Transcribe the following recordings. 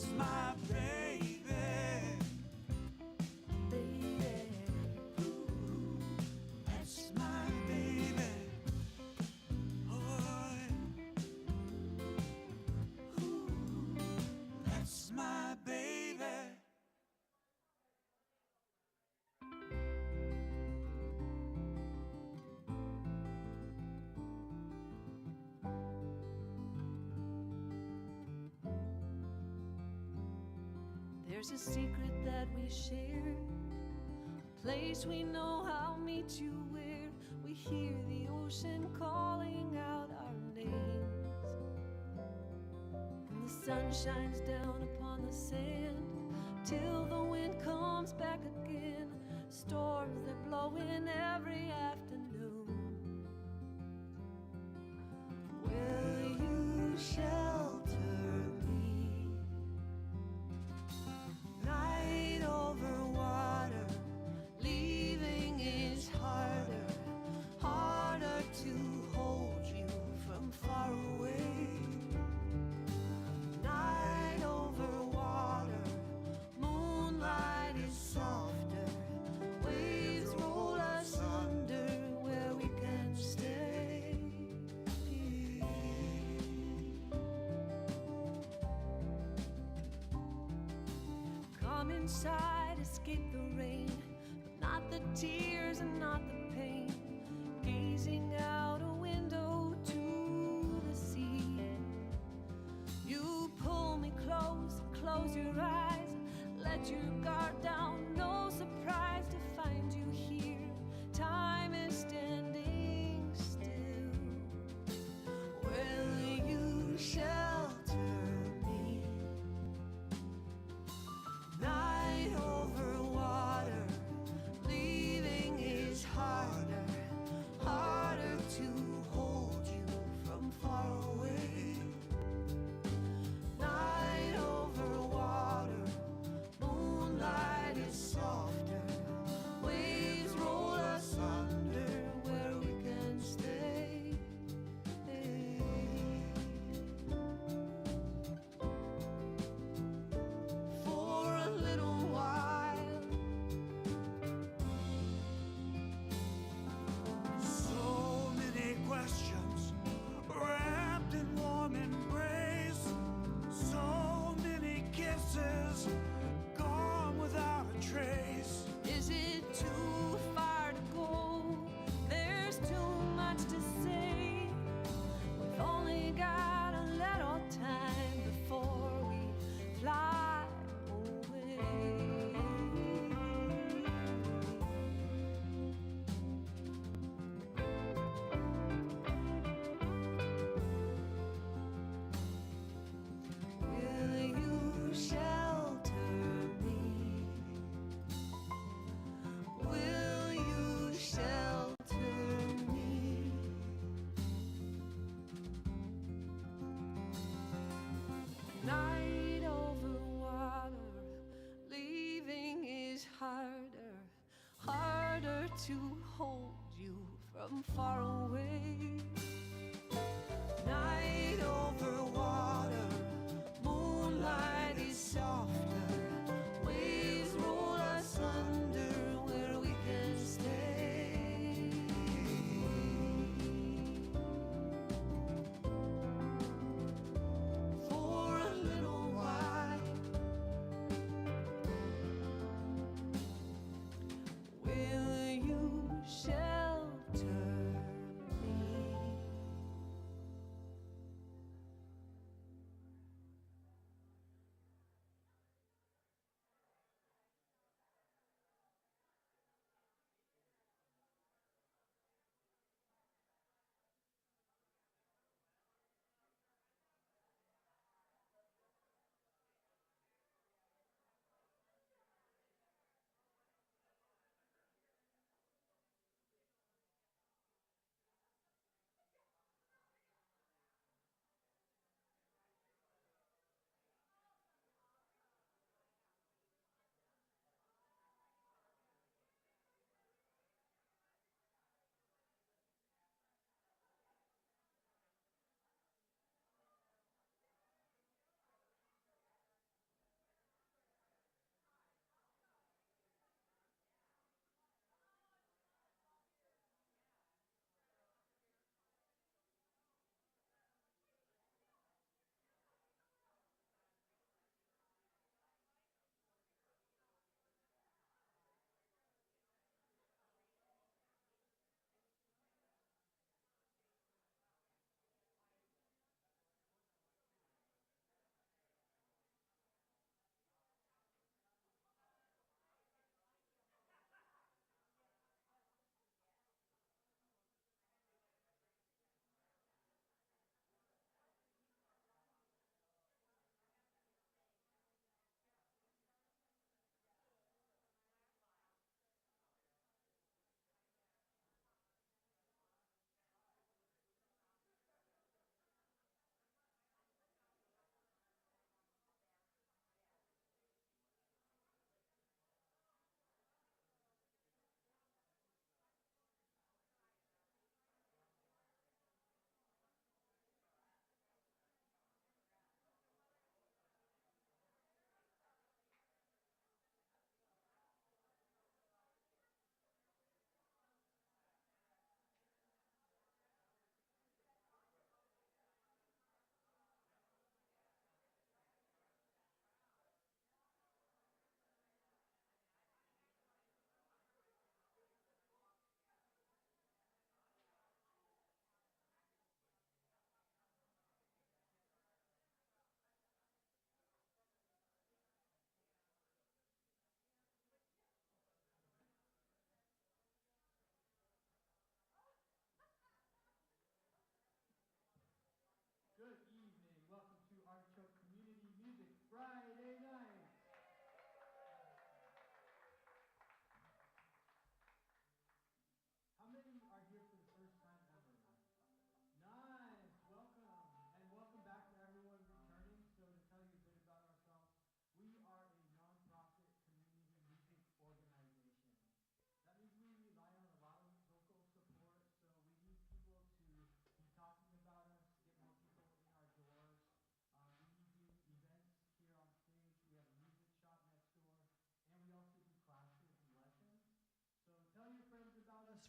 That's my baby. Baby. Ooh, that's my baby. Oh, ooh, that's my baby. There's a secret that we share, a place we know I'll meet you where we hear the ocean calling out our names, and the sun shines down upon the sand till the wind comes back again. Storms that blow in every afternoon. Will you shelter me? Night over water, leaving is harder, harder to hold you from far away. Night over water, moonlight is softer, waves roll us under where we can stay. Come inside, escape the rain, but not the tears and not the pain. Gazing out a window to the sea, you pull me close, close your eyes, let your guard down. No surprise to find you here. Time is standing still. Will you shelter me? Night over water, leaving is harder, harder to hold you from far away. Night over water, moonlight is softer, waves roll us under where we can stay. For a little while. So many questions wrapped in warm embrace. So many kisses gone without a trace. Is it too far to go? There's too much to say. We've only got a little time before we fly away. Will you shelter me? Will you shelter me? Night over water, leaving is harder, harder to hold you from far away. Night over water, moonlight is softer, waves roll us under where we can stay. For a little while. Will you shelter me?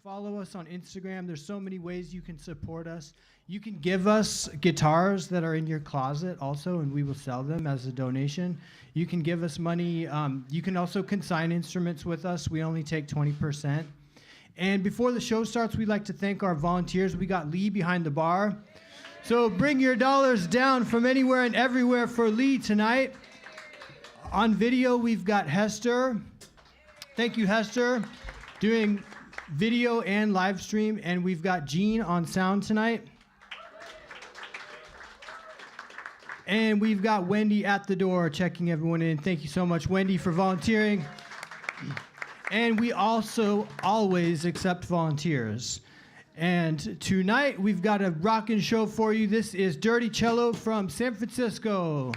Follow us on Instagram. There's so many ways you can support us. You can give us guitars that are in your closet also, and we will sell them as a donation. You can give us money. You can also consign instruments with us. We only take 20%. And before the show starts, we'd like to thank our volunteers. We got Lee behind the bar. So bring your dollars down from anywhere and everywhere for Lee tonight. On video, we've got Hester. Thank you, Hester, doing video and live stream. And we've got Gene on sound tonight. And we've got Wendy at the door checking everyone in. Thank you so much, Wendy, for volunteering. And we also always accept volunteers. And tonight we've got a rockin' show for you. This is Dirty Cello from San Francisco.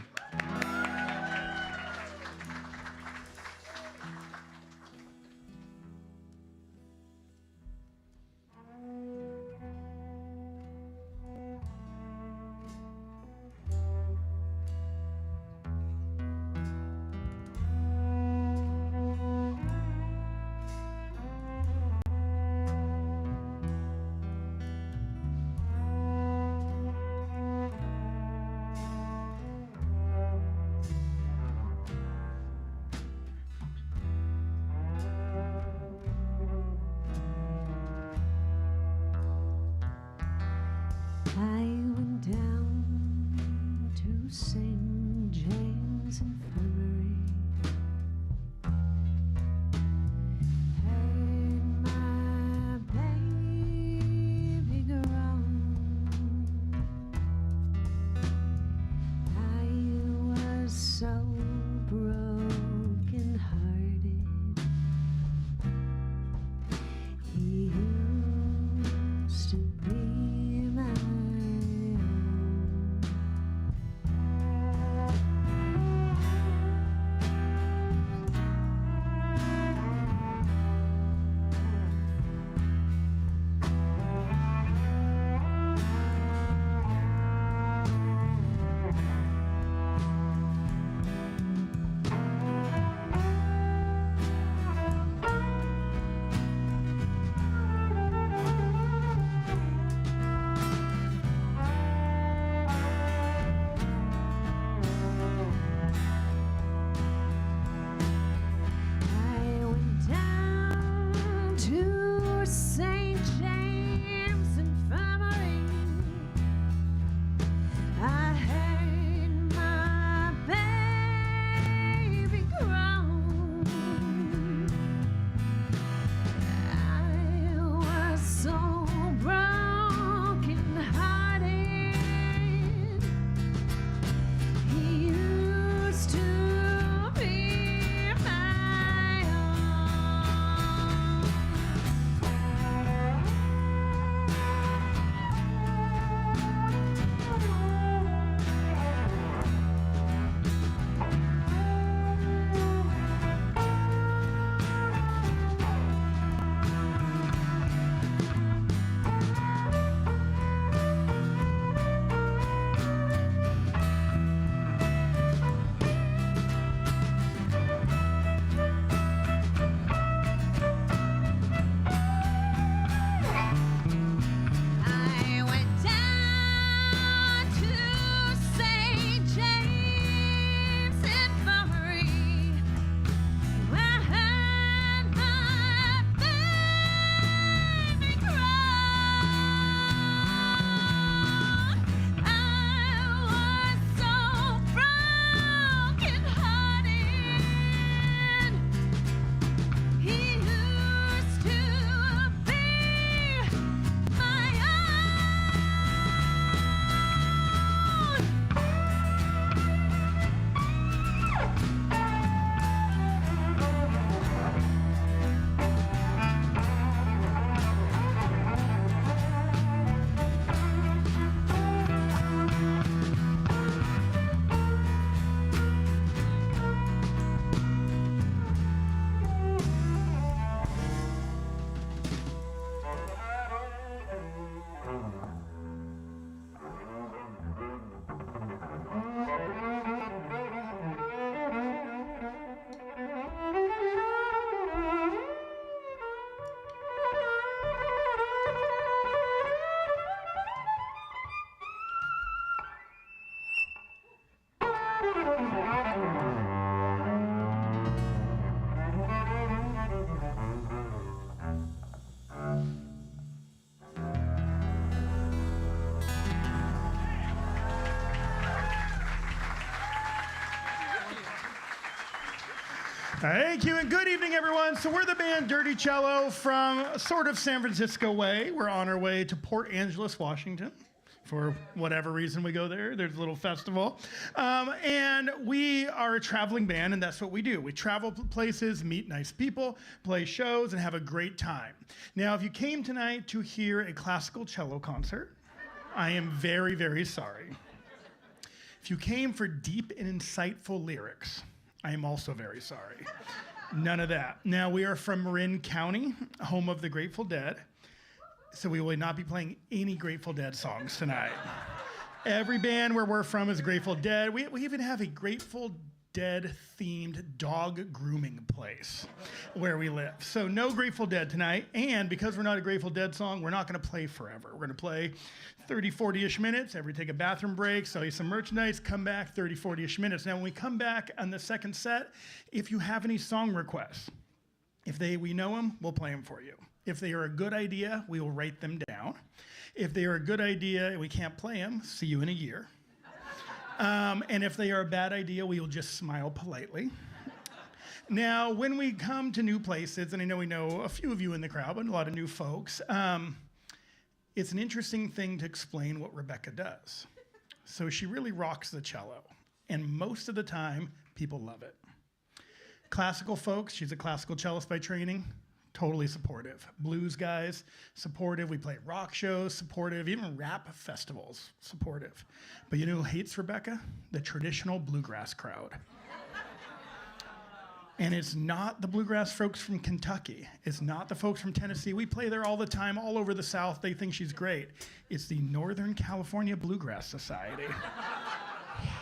Thank you, and good evening, everyone. So we're the band Dirty Cello from sort of San Francisco way. We're on our way to Port Angeles, Washington. For whatever reason we go there. There's a little festival. And we are a traveling band, and that's what we do. We travel places, meet nice people, play shows, and have a great time. Now, if you came tonight to hear a classical cello concert, I am very, very sorry. If you came for deep and insightful lyrics, I am also very sorry. None of that. Now, we are from Marin County, home of the Grateful Dead. So we will not be playing any Grateful Dead songs tonight. Every band where we're from is Grateful Dead. We even have a Grateful Dead-themed dog grooming place where we live. So no Grateful Dead tonight. And because we're not a Grateful Dead song, we're not going to play forever. We're going to play 30, 40-ish minutes. Take a bathroom break, sell you some merchandise, come back 30, 40-ish minutes. Now, when we come back on the second set, if you have any song requests, if we know them, we'll play them for you. If they are a good idea, we will write them down. If they are a good idea and we can't play them, see you in a year. And if they are a bad idea, we will just smile politely. Now, when we come to new places, and I know we know a few of you in the crowd, but a lot of new folks, it's an interesting thing to explain what Rebecca does. So she really rocks the cello, and most of the time, people love it. Classical folks, she's a classical cellist by training, totally supportive. Blues guys, supportive. We play rock shows, supportive. Even rap festivals, supportive. But you know who hates Rebecca? The traditional bluegrass crowd. And it's not the bluegrass folks from Kentucky. It's not the folks from Tennessee. We play there all the time, all over the South. They think she's great. It's the Northern California Bluegrass Society.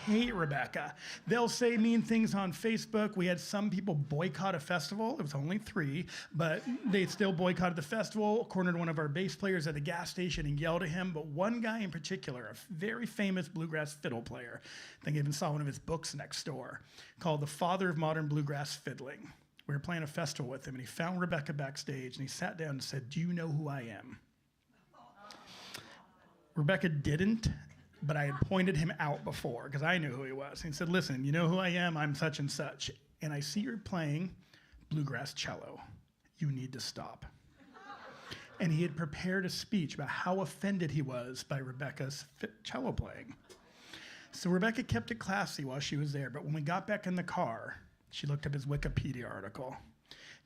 Hate Rebecca. They'll say mean things on Facebook. We had some people boycott a festival. It was only 3, but they still boycotted the festival, cornered one of our bass players at a gas station and yelled at him. But one guy in particular, a very famous bluegrass fiddle player, I think I even saw one of his books next door, called the father of modern bluegrass fiddling. We were playing a festival with him, and he found Rebecca backstage, and he sat down and said, "Do you know who I am?" Rebecca didn't, but I had pointed him out before because I knew who he was. And he said, "Listen, you know who I am? I'm such and such. And I see you're playing bluegrass cello. You need to stop." And he had prepared a speech about how offended he was by Rebecca's cello playing. So Rebecca kept it classy while she was there. But when we got back in the car, she looked up his Wikipedia article.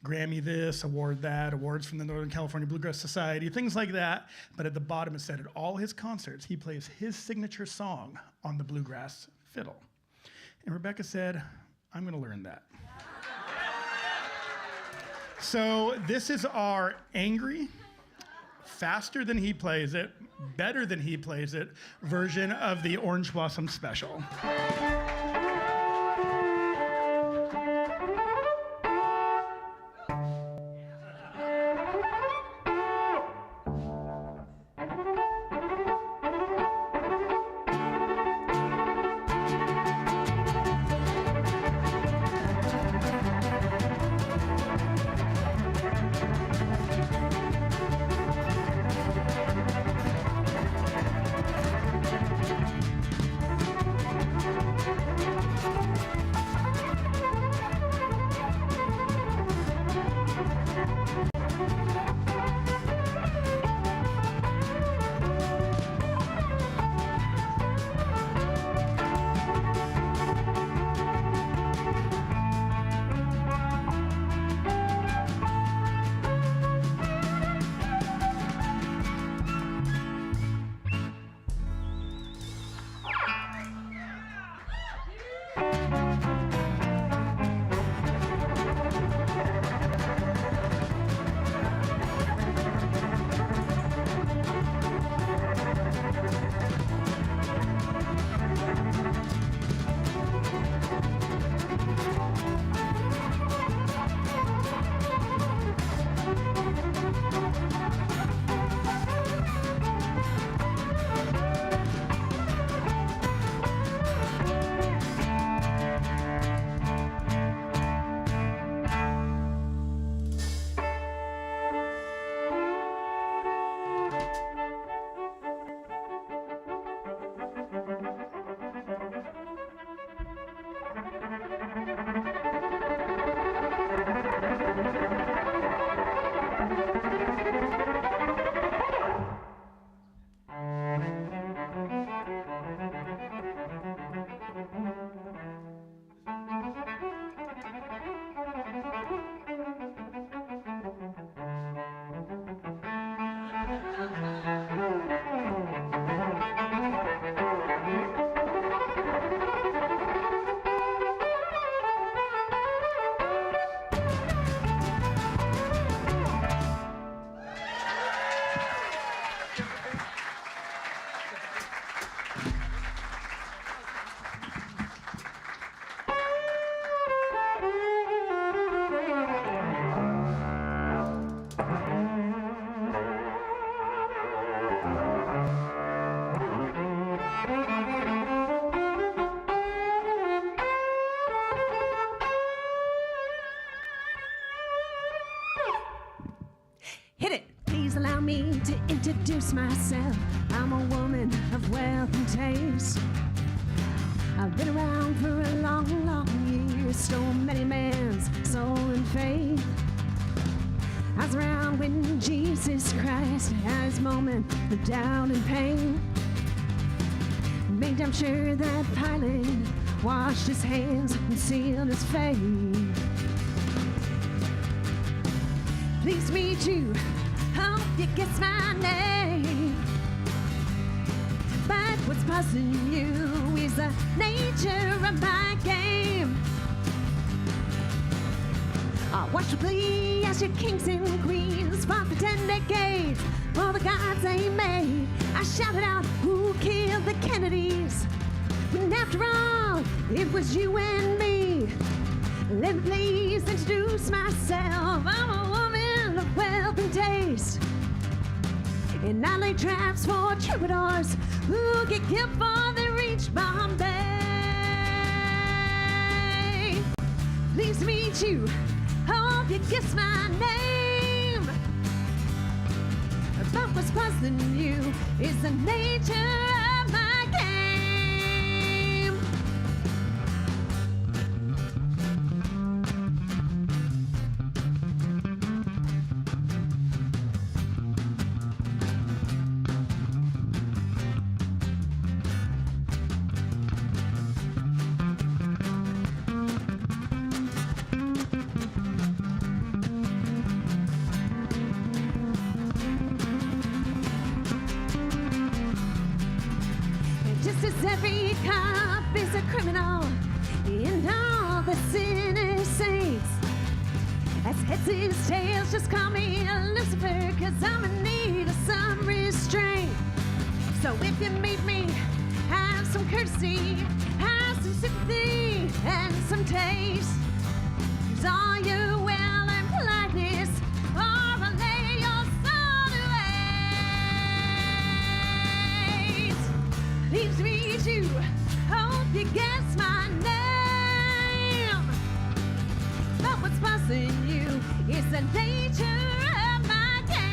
Grammy this, award that, awards from the Northern California Bluegrass Society, things like that. But at the bottom it said at all his concerts, he plays his signature song on the bluegrass fiddle. And Rebecca said, "I'm going to learn that." So this is our angry, faster than he plays it, better than he plays it version of the Orange Blossom Special. Hit it! Please allow me to introduce myself. I'm a woman of wealth and taste. I've been around for a long, long year. Stole many men's soul and faith. I was around when Jesus Christ had his moment of doubt and pain. Made damn sure that Pilate washed his hands and sealed his fate. Pleased to meet you, hope you guess my name. But what's puzzling you is the nature of my game. I watched you play as your kings and queens fought for 10 decades for the gods they made. I shouted out, who killed the Kennedys? When after all, it was you and me. Let me please introduce myself. I'm a woman of wealth and taste. And I lay traps for troubadours who get killed before they reach Bombay. Pleased to meet you. Hope you guess my name. But what's puzzling you is the nature of my game. Just as every cop is a criminal and all the sinners saints, as heads is tails, just call me Lucifer, 'cause I'm in need of some restraint. So if you meet me, have some courtesy, have some sympathy and some taste. 'Cause all your will and politeness, or I'll lay your soul to waste. Pleased to meet you, hope you guess my name. But what's puzzling you is the nature of my game.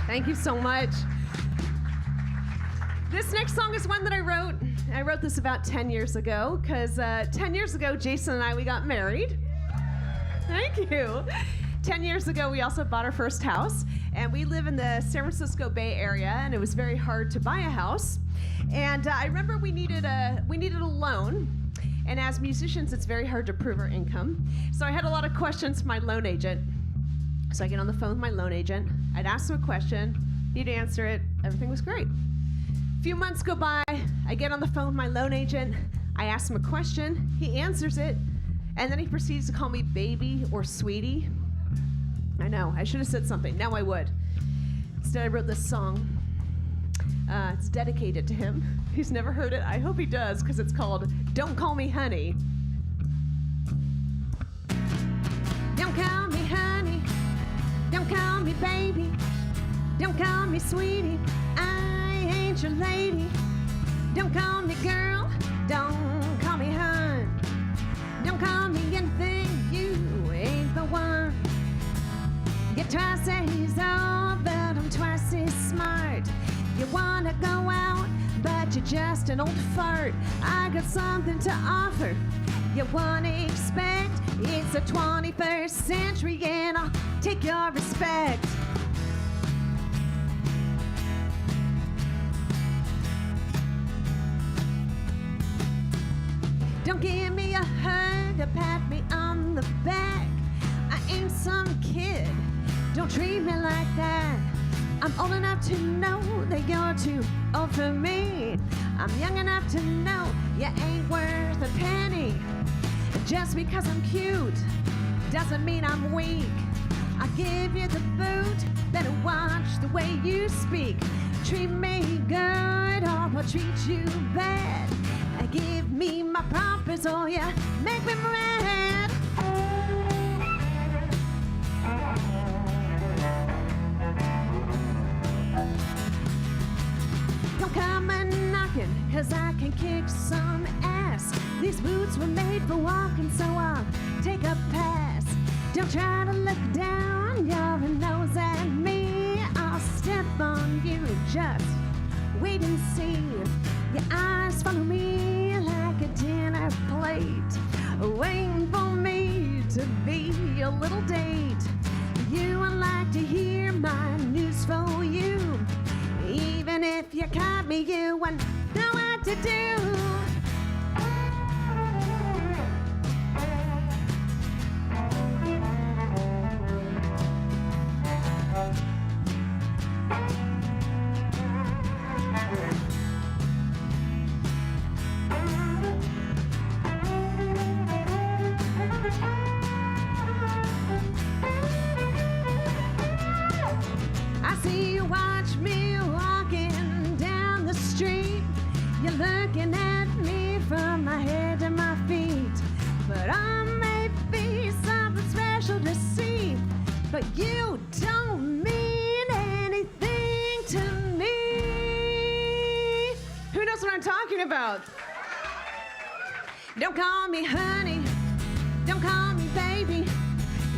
Thank you so much. This next song is one that I wrote. I wrote this about 10 years ago, because 10 years ago, Jason and I, we got married. Thank you. 10 years ago, we also bought our first house, and we live in the San Francisco Bay Area, and it was very hard to buy a house. And I remember we needed a loan, and as musicians, it's very hard to prove our income. So I had a lot of questions for my loan agent. So I get on the phone with my loan agent. I'd ask him a question. He'd answer it. Everything was great. A few months go by. I get on the phone with my loan agent. I ask him a question. He answers it. And then he proceeds to call me baby or sweetie. I know. I should have said something. Now I would. Instead, I wrote this song. It's dedicated to him. He's never heard it. I hope he does, because it's called Don't Call Me Honey. Don't call me honey. Don't call me baby, don't call me sweetie, I ain't your lady. Don't call me girl, don't call me hun. Don't call me anything, you ain't the one. You're twice as old, but I'm twice as smart. You wanna go out, but you're just an old fart. I got something to offer, you won't expect. It's the 21st century and I'll take your respect. Don't give me a hug to pat me on the back. I ain't some kid, don't treat me like that. I'm old enough to know that you're too old for me. I'm young enough to know you ain't worth a penny. Just because I'm cute doesn't mean I'm weak. I give you the boot, better watch the way you speak. Treat me good or I'll treat you bad. Give me my promise or you make me mad. Don't come a knocking, cause I can kick some ass. These boots were made for walking, so I'll take a pass. Don't try to look down your nose at me. I'll step on you, just wait and see. Your eyes follow me like a dinner plate, waiting for me to be your little date. You would like to hear my news for you. Even if you caught me, you wouldn't know what to do. I see you watch me walking down the street. You're looking at me from my head to my feet. But I may be something special to see, but you don't mean anything to me. Who knows what I'm talking about? Don't call me honey, don't call me baby,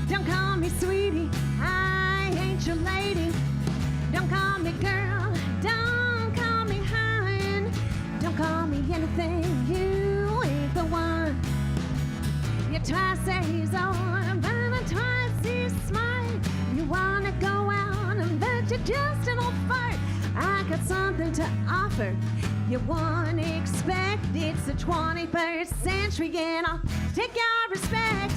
don't call me sweetie, I ain't your lady. Don't call me girl, don't call me hun, don't call me anything, you ain't the one. You're twice as old, but I'm twice as smart. You wanna go out, but you're just an old fart. I got something to offer you won't expect. It's the 21st century and I'll take your respect.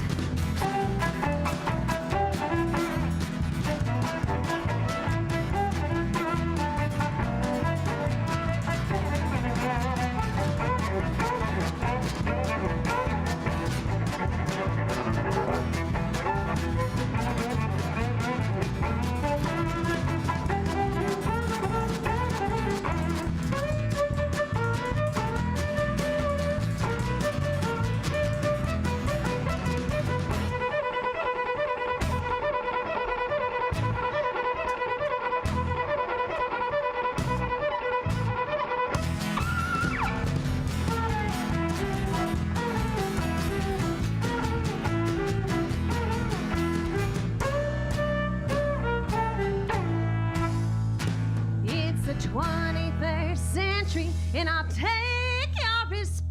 It's the 21st century and I'll take your respect.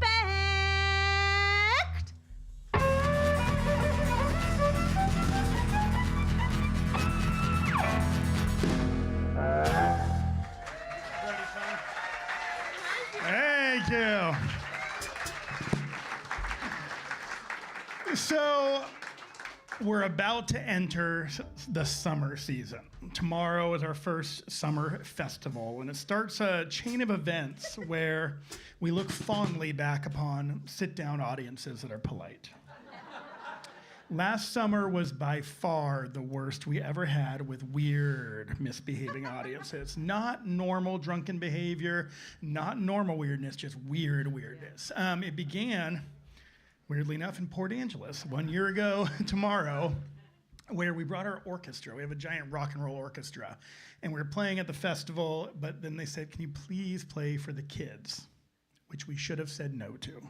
Thank you. So, we're about to enter the summer season. Tomorrow is our first summer festival, and it starts a chain of events where we look fondly back upon sit-down audiences that are polite. Last summer was by far the worst we ever had, with weird, misbehaving audiences. Not normal drunken behavior, not normal weirdness, just weird weirdness. It began, weirdly enough, in Port Angeles 1 year ago tomorrow, where we brought our orchestra. We have a giant rock and roll orchestra, and we were playing at the festival, but then they said, "Can you please play for the kids?" Which we should have said no to.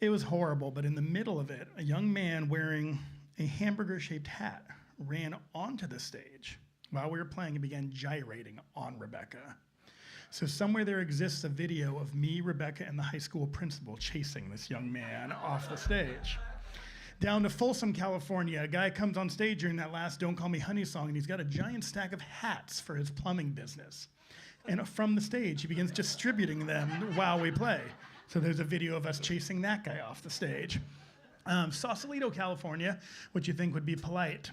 It was horrible, but in the middle of it, a young man wearing a hamburger-shaped hat ran onto the stage while we were playing and began gyrating on Rebecca. So somewhere there exists a video of me, Rebecca, and the high school principal chasing this young man off the stage. Down to Folsom, California, a guy comes on stage during that last Don't Call Me Honey song, and he's got a giant stack of hats for his plumbing business. And from the stage, he begins distributing them while we play. So there's a video of us chasing that guy off the stage. Sausalito, California, what you think would be polite.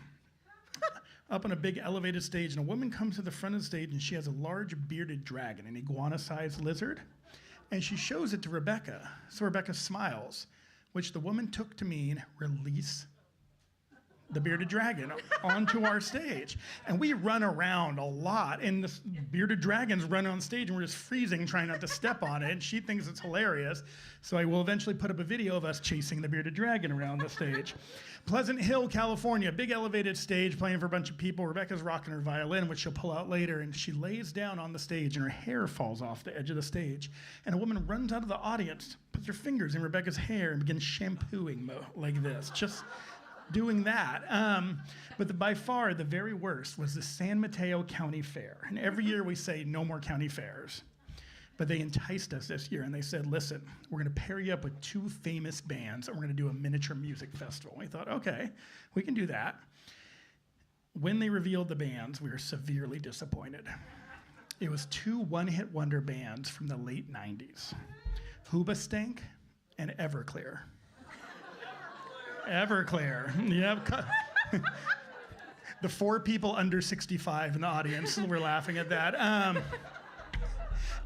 Up on a big elevated stage, and a woman comes to the front of the stage, and she has a large bearded dragon, an iguana-sized lizard, and she shows it to Rebecca. So Rebecca smiles, which the woman took to mean release the bearded dragon onto our stage. And we run around a lot, and the bearded dragons run on stage, and we're just freezing, trying not to step on it, and she thinks it's hilarious. So I will eventually put up a video of us chasing the bearded dragon around the stage. Pleasant Hill, California, big elevated stage playing for a bunch of people. Rebecca's rocking her violin, which she'll pull out later, and she lays down on the stage, and her hair falls off the edge of the stage. And a woman runs out of the audience, puts her fingers in Rebecca's hair, and begins shampooing like this, just doing that. But by far, the very worst was the San Mateo County Fair. And every year we say, no more county fairs. But they enticed us this year, and they said, listen, we're going to pair you up with 2 famous bands, and we're going to do a miniature music festival. We thought, okay, we can do that. When they revealed the bands, we were severely disappointed. It was 2 one-hit wonder bands from the late 90s, Hoobastank and Everclear. Everclear, yep. The 4 people under 65 in the audience were laughing at that.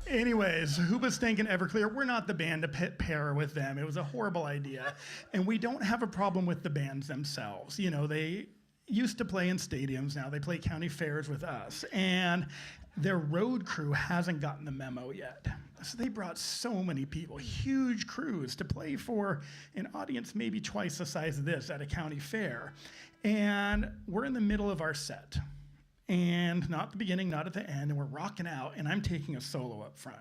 Anyways, Hoobastank and Everclear, we're not the band to pair with them. It was a horrible idea. And we don't have a problem with the bands themselves. You know, they used to play in stadiums. Now they play county fairs with us. And their road crew hasn't gotten the memo yet. So they brought so many people, huge crews, to play for an audience maybe twice the size of this at a county fair. And we're in the middle of our set. And not at the beginning, not at the end, and we're rocking out, and I'm taking a solo up front.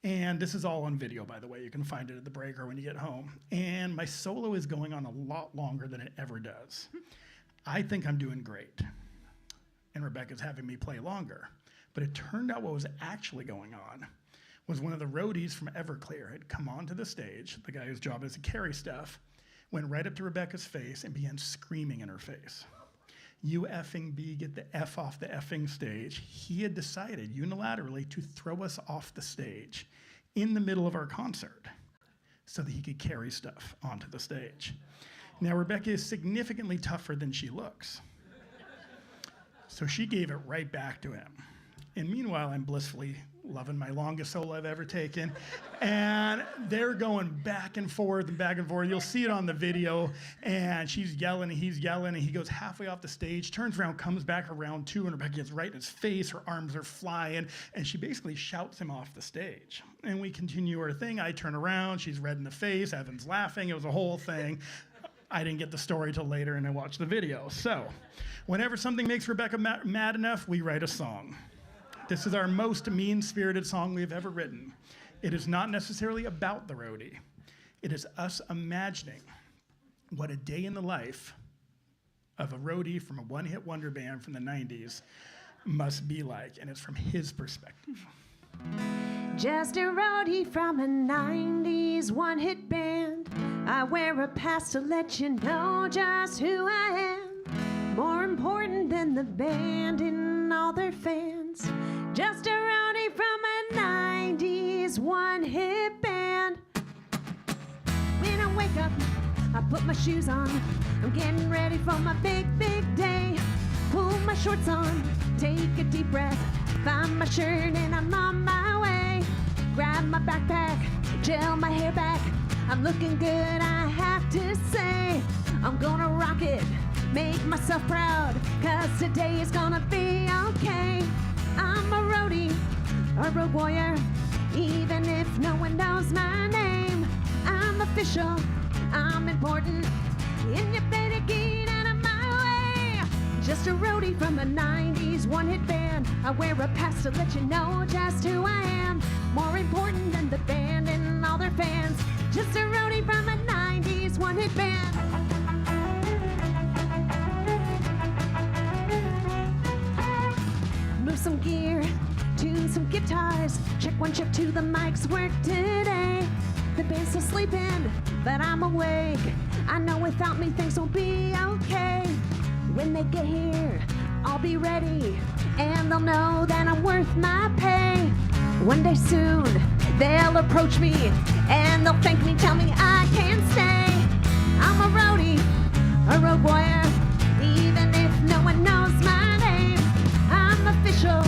And this is all on video, by the way. You can find it at the break or when you get home. And my solo is going on a lot longer than it ever does. I think I'm doing great. And Rebecca's having me play longer. But it turned out what was actually going on was one of the roadies from Everclear had come onto the stage, the guy whose job is to carry stuff, went right up to Rebecca's face and began screaming in her face. You effing B, get the F off the effing stage. He had decided unilaterally to throw us off the stage in the middle of our concert so that he could carry stuff onto the stage. Now, Rebecca is significantly tougher than she looks. So she gave it right back to him. And meanwhile, I'm blissfully loving my longest solo I've ever taken. And they're going back and forth and back and forth. You'll see it on the video. And she's yelling and he's yelling. And he goes halfway off the stage, turns around, comes back around 2, and Rebecca gets right in his face. Her arms are flying. And she basically shouts him off the stage. And we continue our thing. I turn around. She's red in the face. Evan's laughing. It was a whole thing. I didn't get the story till later, and I watched the video. So whenever something makes Rebecca mad enough, we write a song. This is our most mean-spirited song we've ever written. It is not necessarily about the roadie. It is us imagining what a day in the life of a roadie from a one-hit wonder band from the 90s must be like, and it's from his perspective. Just a roadie from a 90s one-hit band. I wear a pass to let you know just who I am. More important than the band and all their fans. Just a roadie from a 90s one-hit band. When I wake up, I put my shoes on. I'm getting ready for my big, big day. Pull my shorts on, take a deep breath. Find my shirt and I'm on my way. Grab my backpack, gel my hair back. I'm looking good, I have to say. I'm gonna rock it, make myself proud, 'cause today is gonna be okay. I'm a roadie, a road warrior, even if no one knows my name. I'm official, I'm important, and you better get out of my way. Just a roadie from a 90s one-hit band. I wear a pass to let you know just who I am. More important than the band and all their fans. Just a roadie from a 90s one-hit band. Move some gear, tune some guitars. Check 1, check 2, the mics work today. The band's still sleeping, but I'm awake. I know without me things won't be okay. When they get here, I'll be ready, and they'll know that I'm worth my pay. One day soon, they'll approach me, and they'll thank me, tell me I can stay. I'm a roadie, a road warrior, even if no one knows my name. I'm official,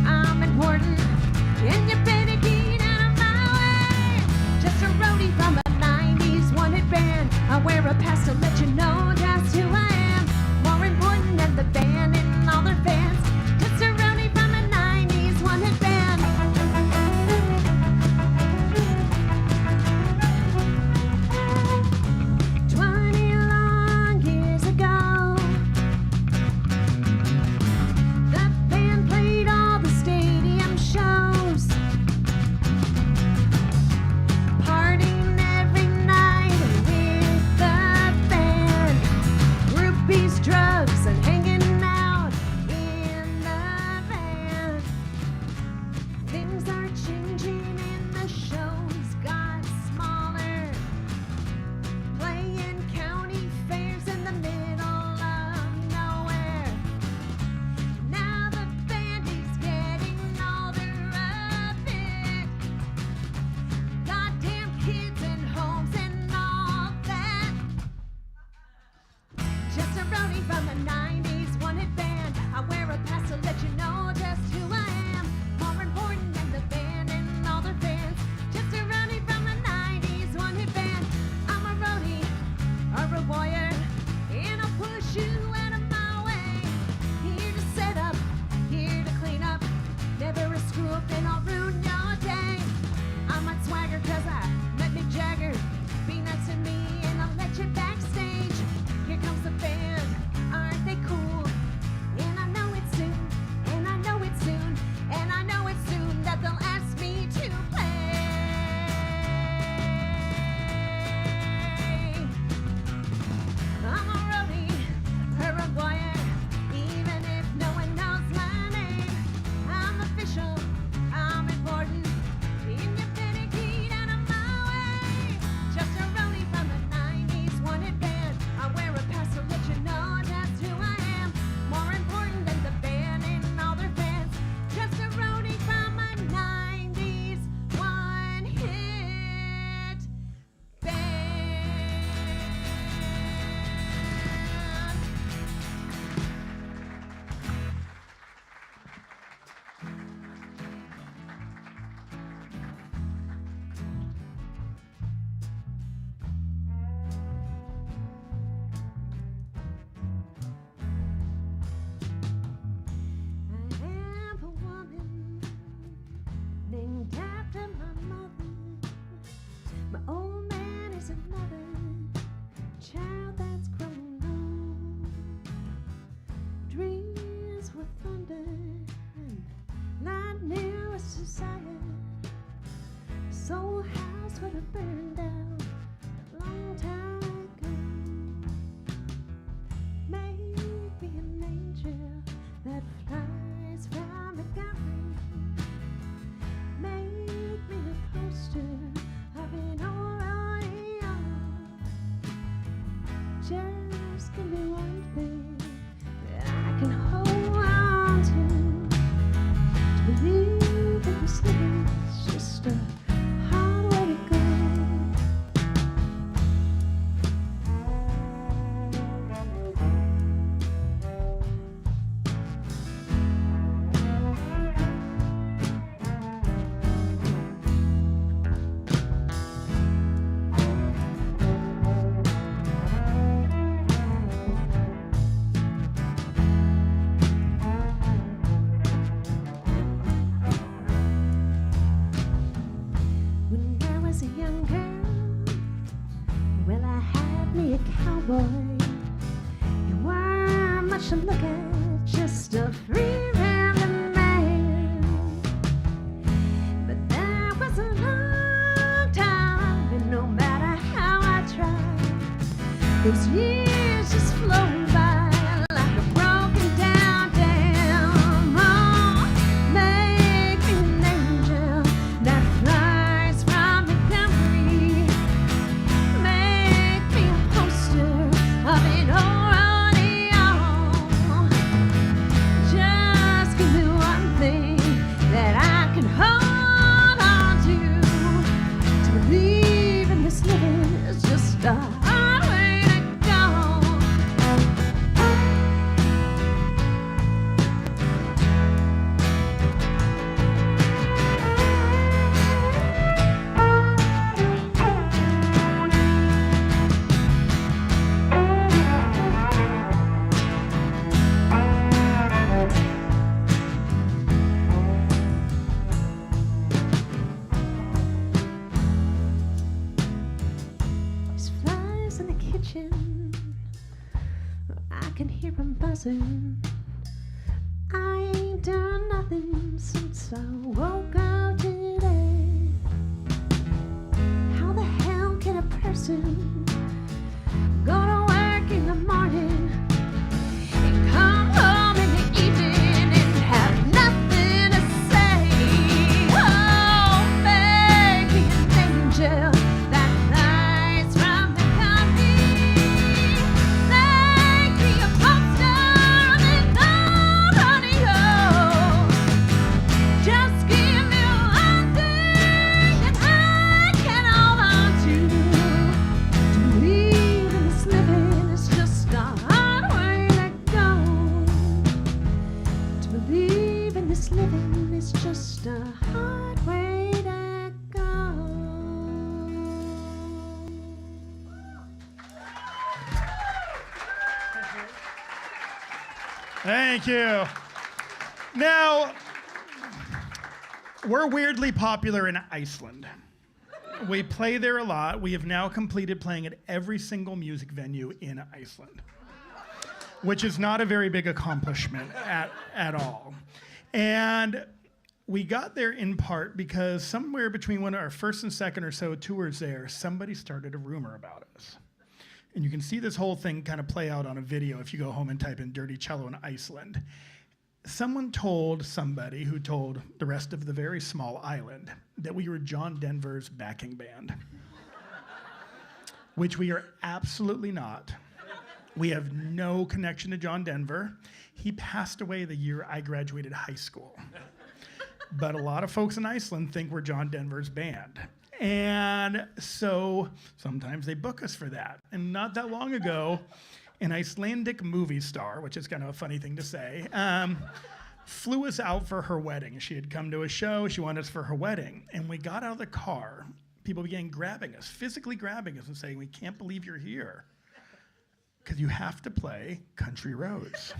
I'm important, and you better get out of my way. Just a roadie from a 90s wanted band. I wear a pass to let you know just who I am. More important than the band and all their fans. Just a roadie from a 90s wanted band. 20 long years ago, the band played all the stadium shows, partying every night with the band. Groupies, drugs, and hanging out in the van. Things are changing and the shows got smaller. Playing county fairs in the middle of nowhere. Now the band is getting older a bit. Goddamn kids and homes and all that. Just a roadie from a 90s wanted band. I wear a pass to let you know just who I am. More important than the band and all their fans. Just a roadie from a 90s wanted band. I'm a roadie, a road warrior, and I'll push you out of my way. Here to set up, here to clean up. Never a screw up and I'll ruin your day. I'm on swagger 'cause I met Mick Jagger. Be nice to me and I'll let you backstage. Here comes the band, aren't they cool? And I know it's soon, and I know it's soon, and I know it's soon that they'll ask me to play. I'm a roadie, a road warrior, even if no one knows my name. I'm official, I'm important, and you better get out of my way. Just a roadie from the 90s wanted band. I wear a pass to let you know just who I am. More important than the band and all their fans. Just a roadie from a 90s one-hit band. I am a woman named after my mother. My old man is another child that's grown old. Dreams were thunder and not near a desire. Soul house would have burned down a long time ago. Maybe an angel that flies from the garden. Make me a poster of an Oreo. Just give me one thing that I can hold on to believe in this living. It's just a hard way to go. When I was a young girl, well, I had me a cowboy. You weren't much to look at, just a free random man. But that was a long time, and no matter how I tried, those years just flown by like a broken down dam. Oh, make me depressing. I ain't done nothing since I woke up today. How the hell can a person go to work in the morning and come home in the evening and have nothing to say? Oh, baby, an angel that flies from the company. Make me a pop star in the rodeo. Just give me one thing that I can hold on to. To believe in this living is just a hard way to go. To believe in this living is just a hard way to go. Thank you. Now, we're weirdly popular in Iceland. We play there a lot. We have now completed playing at every single music venue in Iceland, which is not a very big accomplishment at all. And we got there in part because somewhere between one of our first and second or so tours there, somebody started a rumor about us. And you can see this whole thing kind of play out on a video if you go home and type in Dirty Cello in Iceland. Someone told somebody who told the rest of the very small island that we were John Denver's backing band, which we are absolutely not. We have no connection to John Denver. He passed away the year I graduated high school. But a lot of folks in Iceland think we're John Denver's band. And so sometimes they book us for that. And not that long ago, an Icelandic movie star, which is kind of a funny thing to say, flew us out for her wedding. She had come to a show. She wanted us for her wedding. And we got out of the car. People began grabbing us, physically grabbing us and saying, "We can't believe you're here because you have to play Country Roads."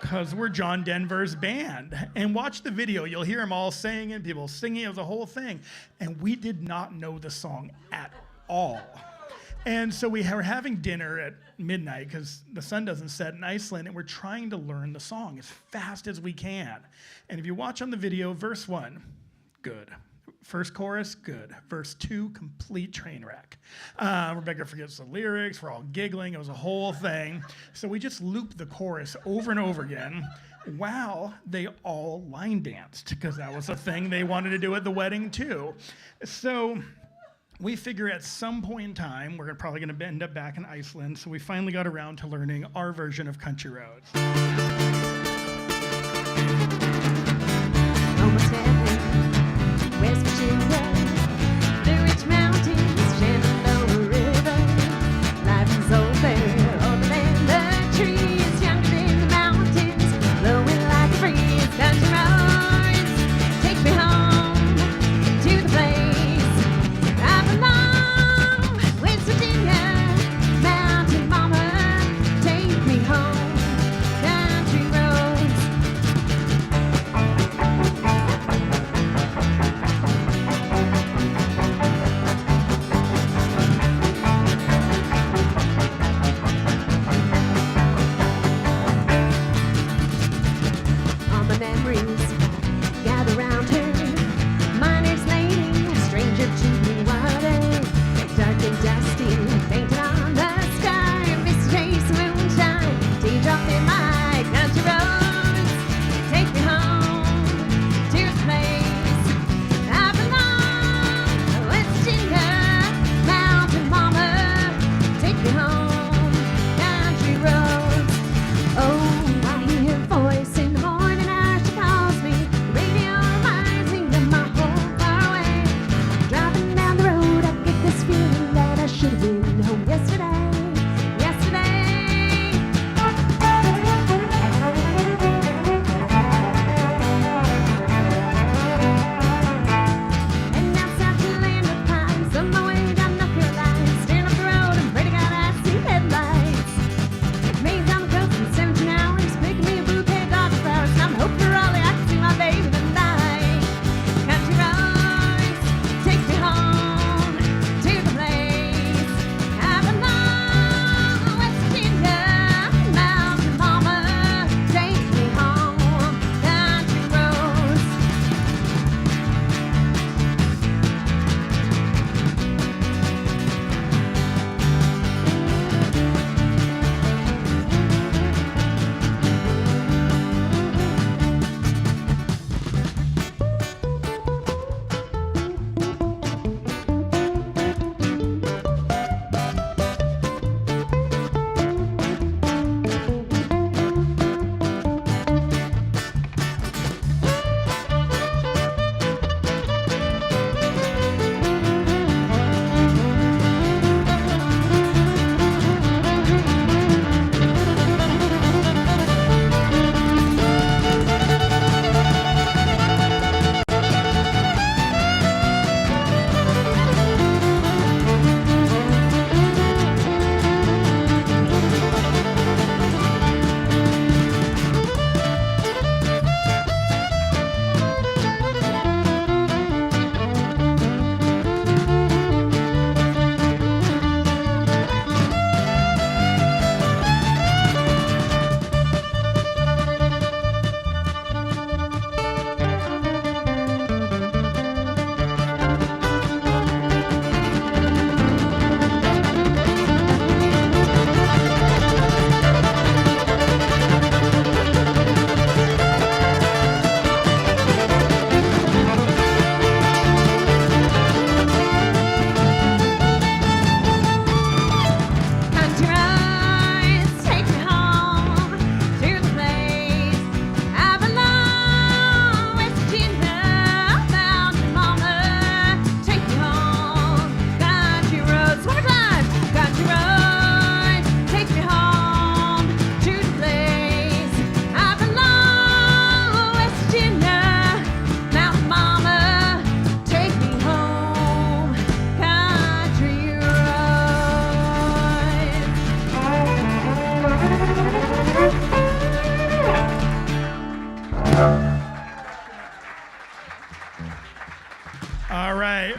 Because we're John Denver's band. And watch the video. You'll hear them all singing, people singing. It was a whole thing. And we did not know the song at all. And so we were having dinner at midnight because the sun doesn't set in Iceland, and we're trying to learn the song as fast as we can. And if you watch on the video, verse 1, good. First chorus, good. Verse 2, complete train wreck. Rebecca forgets the lyrics. We're all giggling. It was a whole thing. So we just looped the chorus over and over again while they all line danced because that was a thing they wanted to do at the wedding too. So we figure at some point in time, we're probably going to end up back in Iceland. So we finally got around to learning our version of Country Roads. Almost heaven, West Virginia, Blue Ridge Mountains, Shenandoah River. Life is over than the trees, younger than the mountains, blowing like a breeze. Country roads, take me home to the place I belong. West Virginia, mountain mama, take me home. Country roads. All right.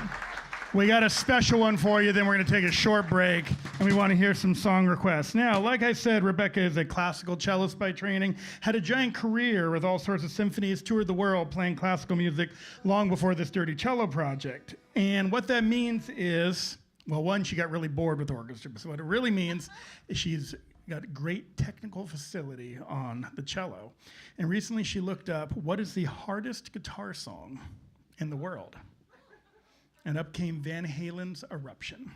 We got a special one for you, then we're going to take a short break, and we want to hear some song requests. Now, like I said, Rebecca is a classical cellist by training, had a giant career with all sorts of symphonies, toured the world playing classical music long before this Dirty Cello project. And what that means is, well, one, she got really bored with orchestra. So what it really means is she's got great technical facility on the cello. And recently she looked up, what is the hardest guitar song in the world? And up came Van Halen's Eruption.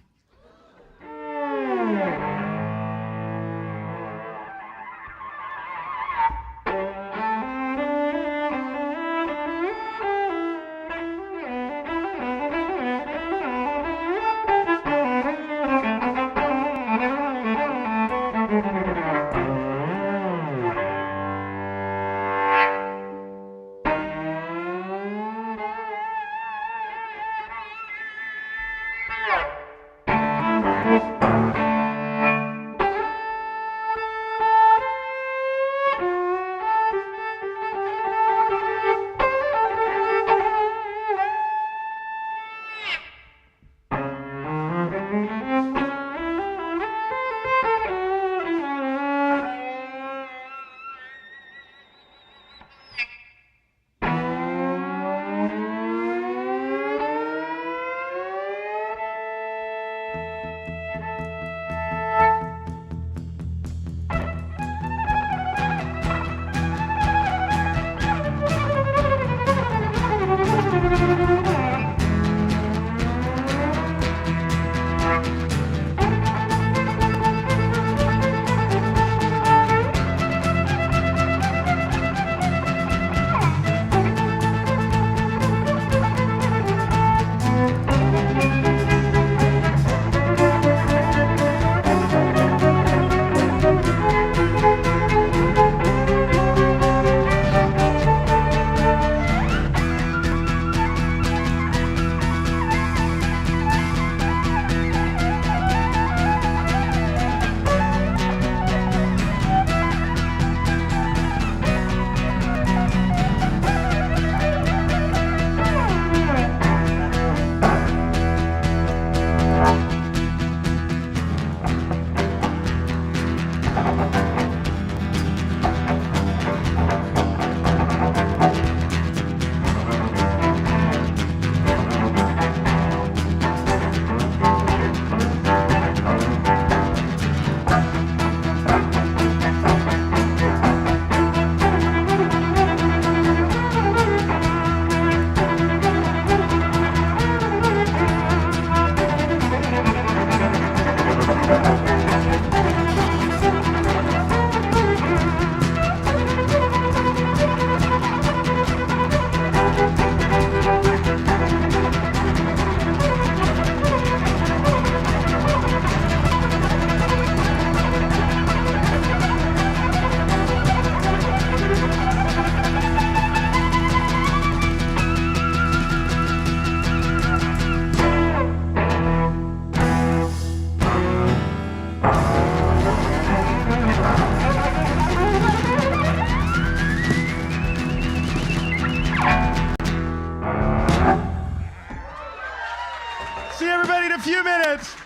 Few minutes.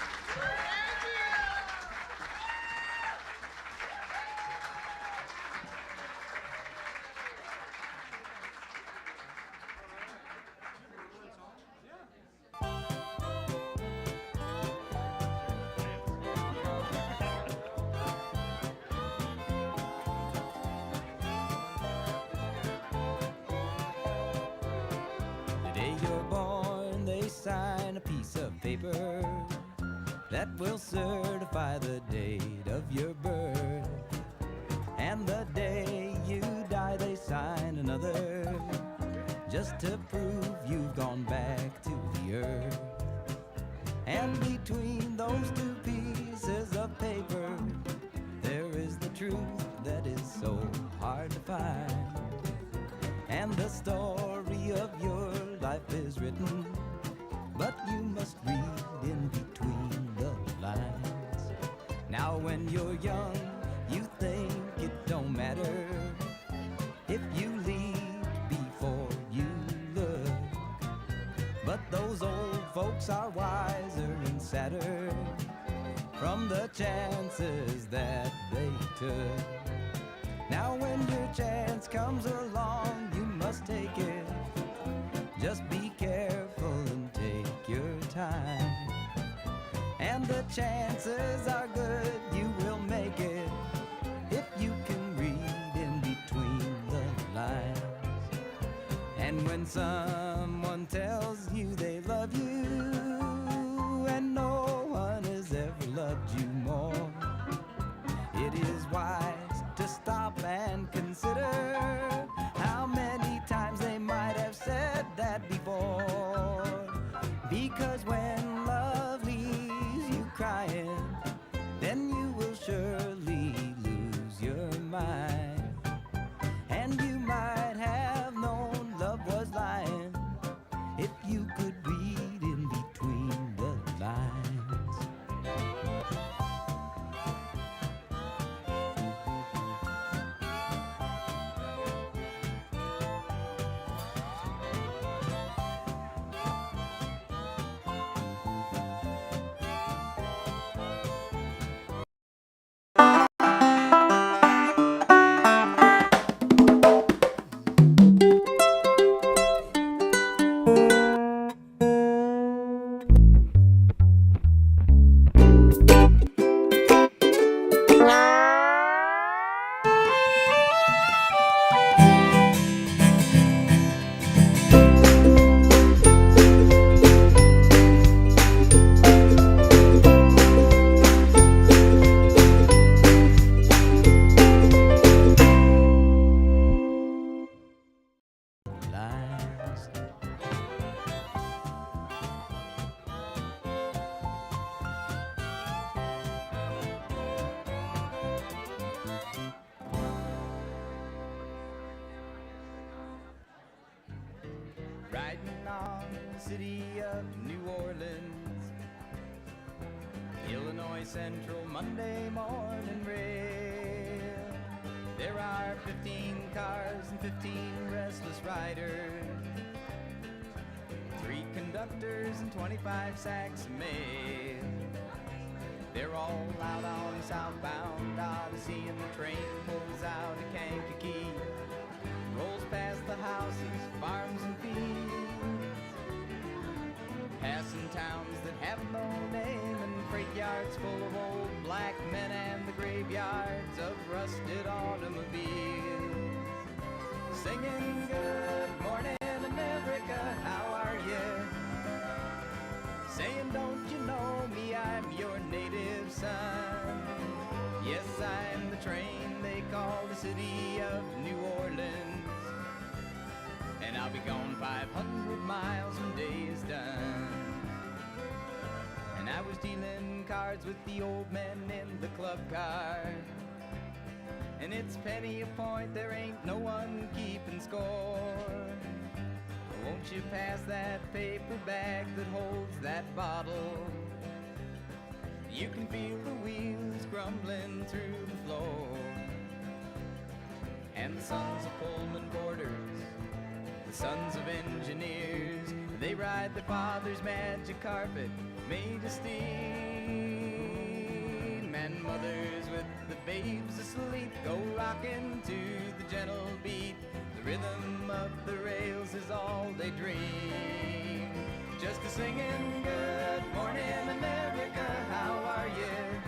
The day you're born, they sign a piece of paper that will certify the date of your birth. And the day you die, they sign another, just to prove you've gone back to the earth. And between those two pieces of paper, there is the truth that is so hard to find. And the story of your life is written, but you must read in between the lines. Now when you're young, you think it don't matter if you lead before you look. But those old folks are wiser and sadder from the chances that they took. Now when your chance comes along, you must take it. Just be careful and take your time. And the chances are good you will make it if you can read in between the lines. And when someone tells you they love you and no one has ever loved you more, it is wise to stop and consider how many times they might have said that before. Because when love leaves you crying, then you will surely lose your mind. And you might have known love was lying if you could read in between the lines. Lines. Riding on the city of New Orleans, Illinois Central Monday morning rail. There are 15 cars and 15 restless riders, 3 conductors and 25 sacks of mail. They're all out on southbound Odyssey, and the train pulls out of Kankakee, rolls past the houses, farms and fields, passing towns that have no name, and freight yards full of old black men, and the graveyards of rusted automobiles. Singing good morning America, how are you? Saying don't you know me, I'm your native son. Yes, I'm the train they call the city of New Orleans, and I'll be gone 500 miles when day is done. And I was dealing cards with the old men in the club car, and it's penny a point, there ain't no one keeping score. Won't you pass that paper bag that holds that bottle? You can feel the wheels grumbling through the floor. And the sons of Pullman boarders, the sons of engineers, they ride their father's magic carpet made of steam. And mothers with the babes asleep go rocking to the gentle beat. The rhythm of the rails is all they dream. Just a singing good morning America, how are you?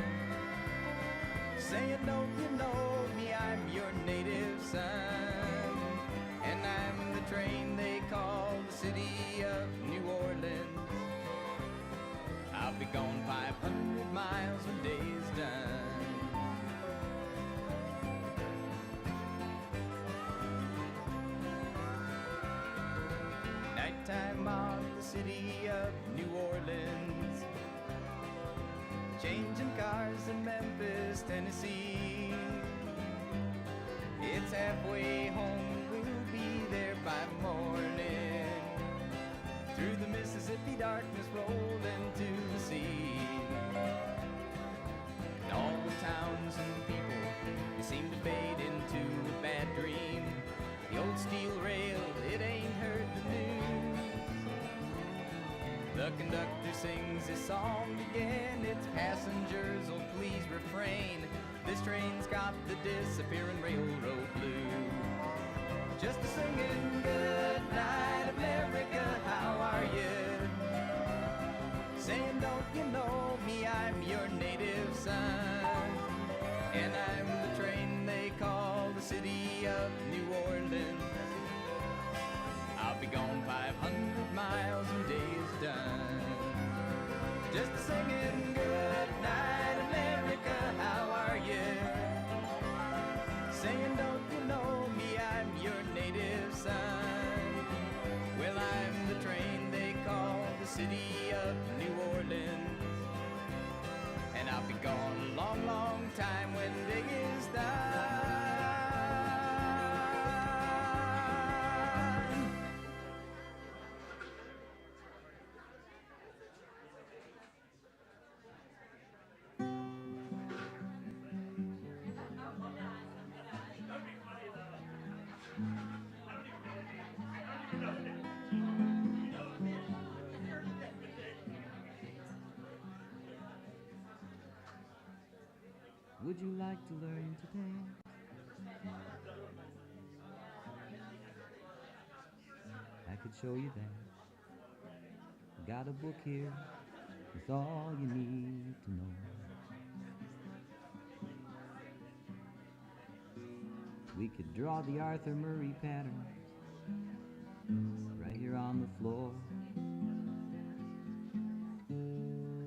Saying don't you know me, I'm your native son. And I'm the train they call the city of New Orleans. I'll be gone 500 miles when day is done. Nighttime on the city of New Orleans, changing cars in Memphis, Tennessee. It's halfway home, we'll be there by morning. Through the Mississippi darkness rolling to the sea. And all the towns and people, they seem to fade into a bad dream. The old steel rail, it ain't heard the news. The conductor sings his song again. Its passengers, oh please refrain. This train's got the disappearing railroad blues. Just a singing good night America, how are you? Saying don't you know me, I'm your native son. And I'm the train they call the city of New Orleans. I'll be gone 500 miles and days done. Just a singing good night America, how are you? Saying don't you know me, I'm your native son. Well, I'm the train they call the city of New Orleans. And I'll be gone a long, long time when day is done. Would you like to learn to dance? I could show you that. Got a book here with all you need to know. We could draw the Arthur Murray pattern right here on the floor.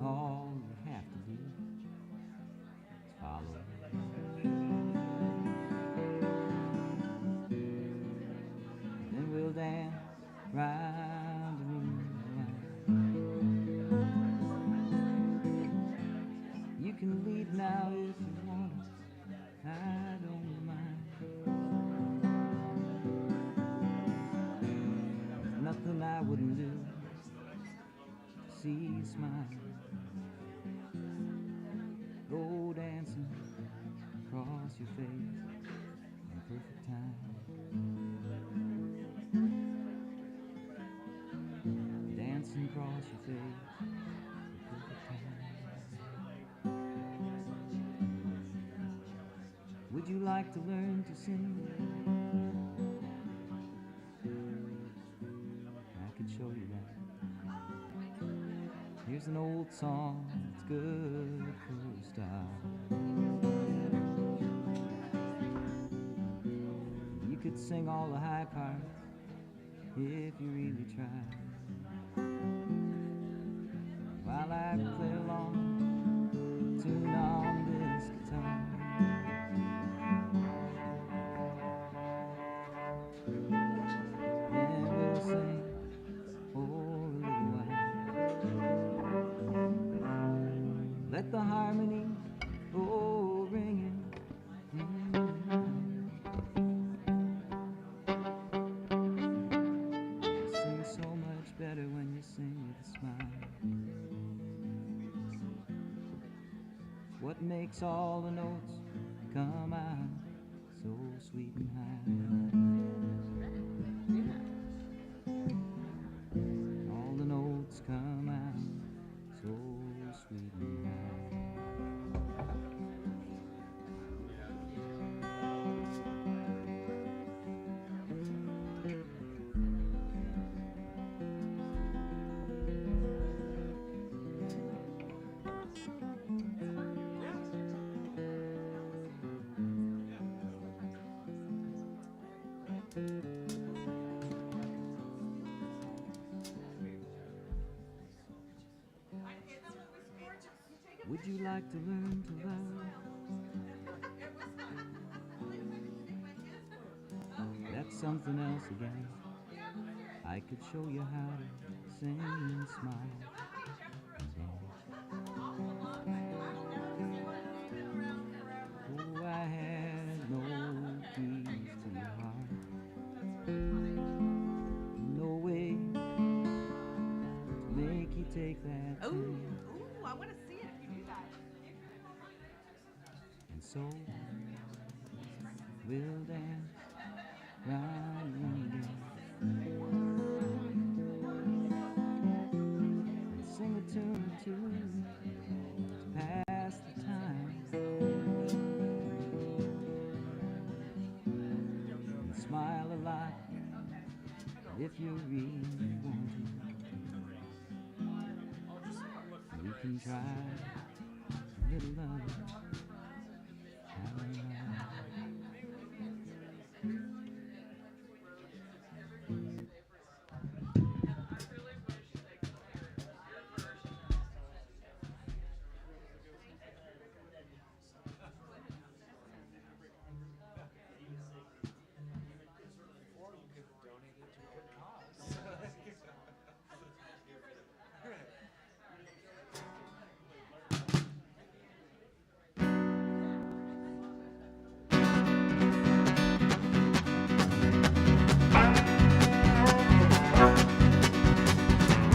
All you have to do is follow. Then we'll dance round and round. You can leave now if you want to. I don't mind. There's nothing I wouldn't do to see you smile. Go dancing across your face in perfect time. Dancing across your face in perfect time. Would you like to learn to sing? I could show you that. Here's an old song that's good for a start. You could sing all the high parts if you really tried. While I play along, tune on this guitar. Then we'll sing for a little while. Let the harmony go ringing. You sing so much better when you sing with a smile. What makes all the notes come out so sweet and high? All the notes come out so sweet and high. Would you like to learn to love? That's something else again. I could show you how to sing and smile and dance. Oh, I had no keys to your heart. No way to make you take that chance. I want to see it if you do that. And so we'll dance round and again. if you really want to, you can try a little love. Have a love.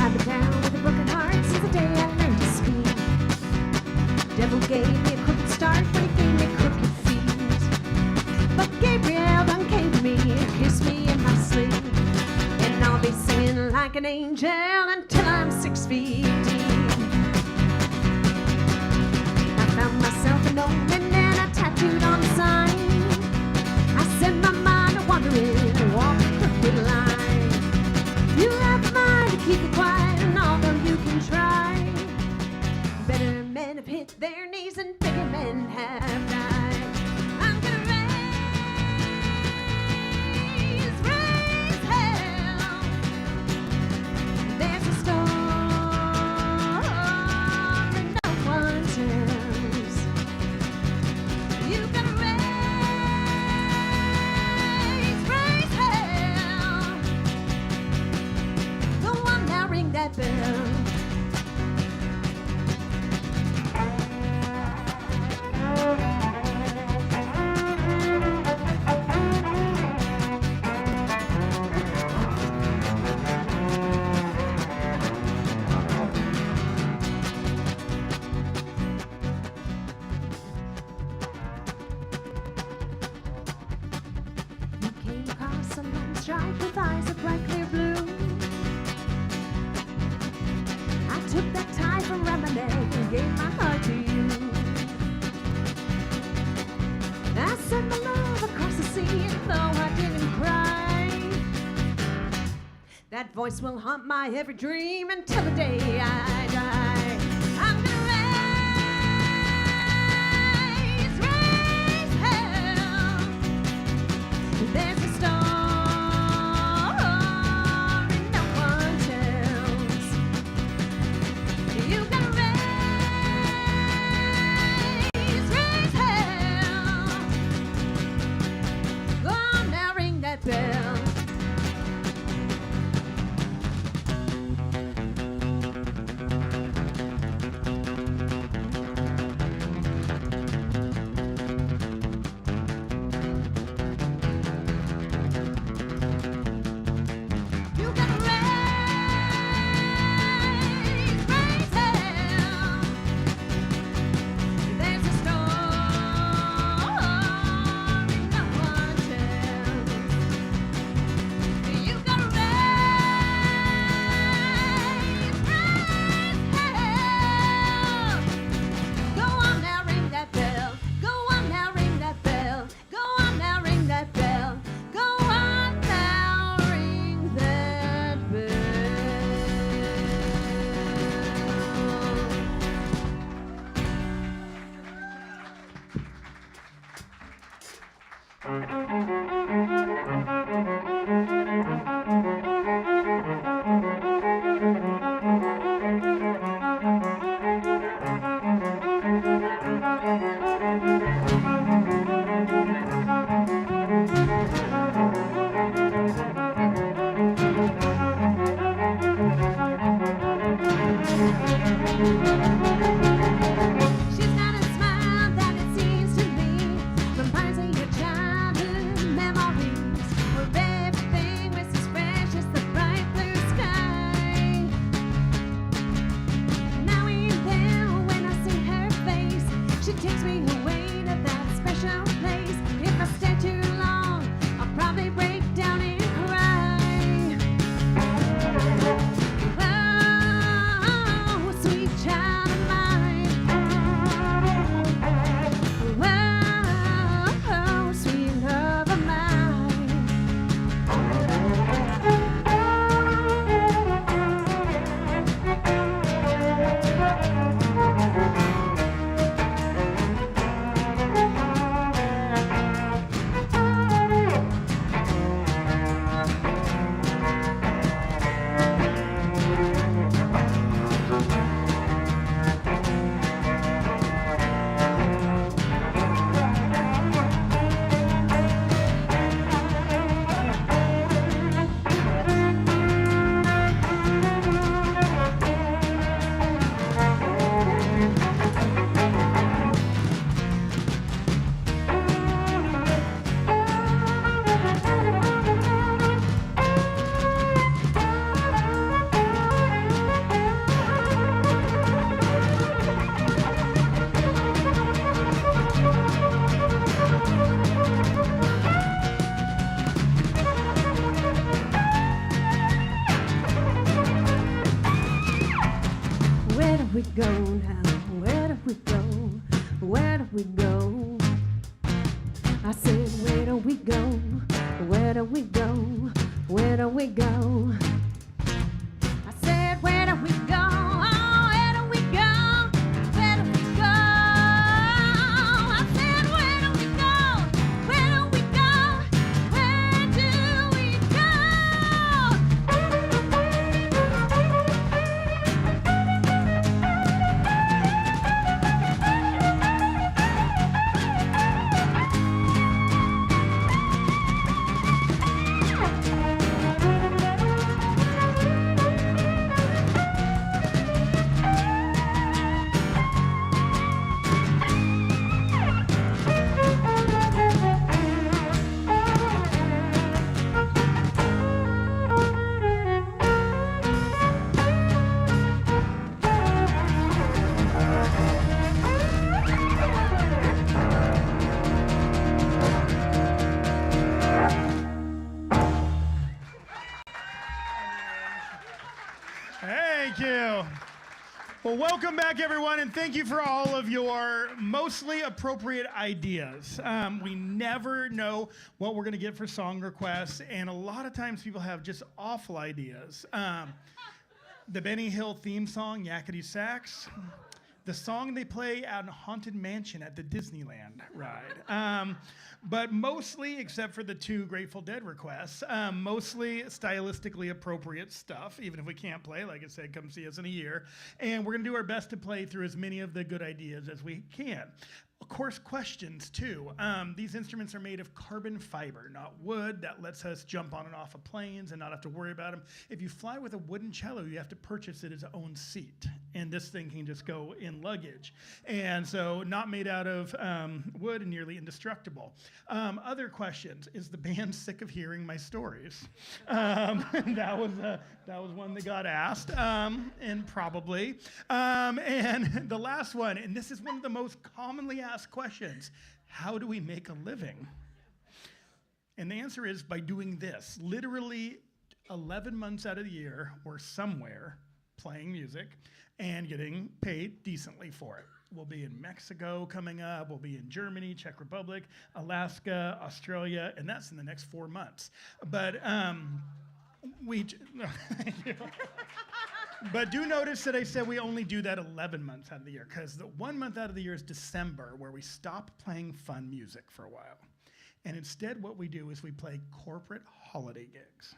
I've been down with a broken heart since the day I learned to speak. Devil gave me a crooked start when he gave me crooked feet. But Gabriel done came to me and kissed me in my sleep. And I'll be singing like an angel until I'm 6 feet deep. I found myself an omen and I tattooed on a sign. I set my mind to wandering and walk a crooked line. You have the mind to keep it quiet, and although you can try, better men have hit their knees and bigger men have died. I'm gonna raise hell. There's a storm and no one tells. You gotta raise hell. Go on now, ring that bell. You came across a long stripe with eyes of bright clear blue. I took that tie from around my neck and gave my heart to you. I sent my love across the sea, and though I didn't cry, that voice will haunt my every dream until the day I die. I'm gonna raise hell. There's a storm and no one tells. You gotta raise hell. Go on now, ring that bell. You gotta raise hell. There's a storm and no one tells. You gotta raise hell. Go on now, ring that bell. Go on now, ring that bell. Go on now, ring that bell. Go on now, ring that bell. She's got a smile that it seems to me reminds me of childhood memories, where everything was as fresh as the bright blue sky. Now and then when I see her face, she takes me away to that special place. If I stay too long, I'll probably break down and cry. Oh, sweet child we go now? Where do we go? Where do we go? I said, where do we go? Where do we go? Where do we go? I said, where do we go? Oh, where do we go? Where do we go? I said, where do we go? Where do we go? Where do we Thank you. Well, welcome back, everyone, and thank you for all of your mostly appropriate ideas. We never know what we're going to get for song requests, and a lot of times people have just awful ideas. The Benny Hill theme song, Yakety Sax. The song they play at a Haunted Mansion at the Disneyland ride. But mostly, except for the 2 Grateful Dead requests, mostly stylistically appropriate stuff, even if we can't play. Like I said, come see us in a year. And we're going to do our best to play through as many of the good ideas as we can. Of course, questions too. These instruments are made of carbon fiber, not wood. That lets us jump on and off of planes and not have to worry about them. If you fly with a wooden cello, you have to purchase it as its own seat. And this thing can just go in luggage. And so not made out of wood and nearly indestructible. Other questions. Is the band sick of hearing my stories? That was one that got asked, and probably. And the last one, and this is one of the most commonly asked questions: how do we make a living? And the answer is by doing this. Literally 11 months out of the year, we're somewhere playing music and getting paid decently for it. We'll be in Mexico coming up. We'll be in Germany, Czech Republic, Alaska, Australia, and that's in the next 4 months. But But do notice that I said we only do that 11 months out of the year, because the 1 month out of the year is December, where we stop playing fun music for a while. And instead what we do is we play corporate holiday gigs.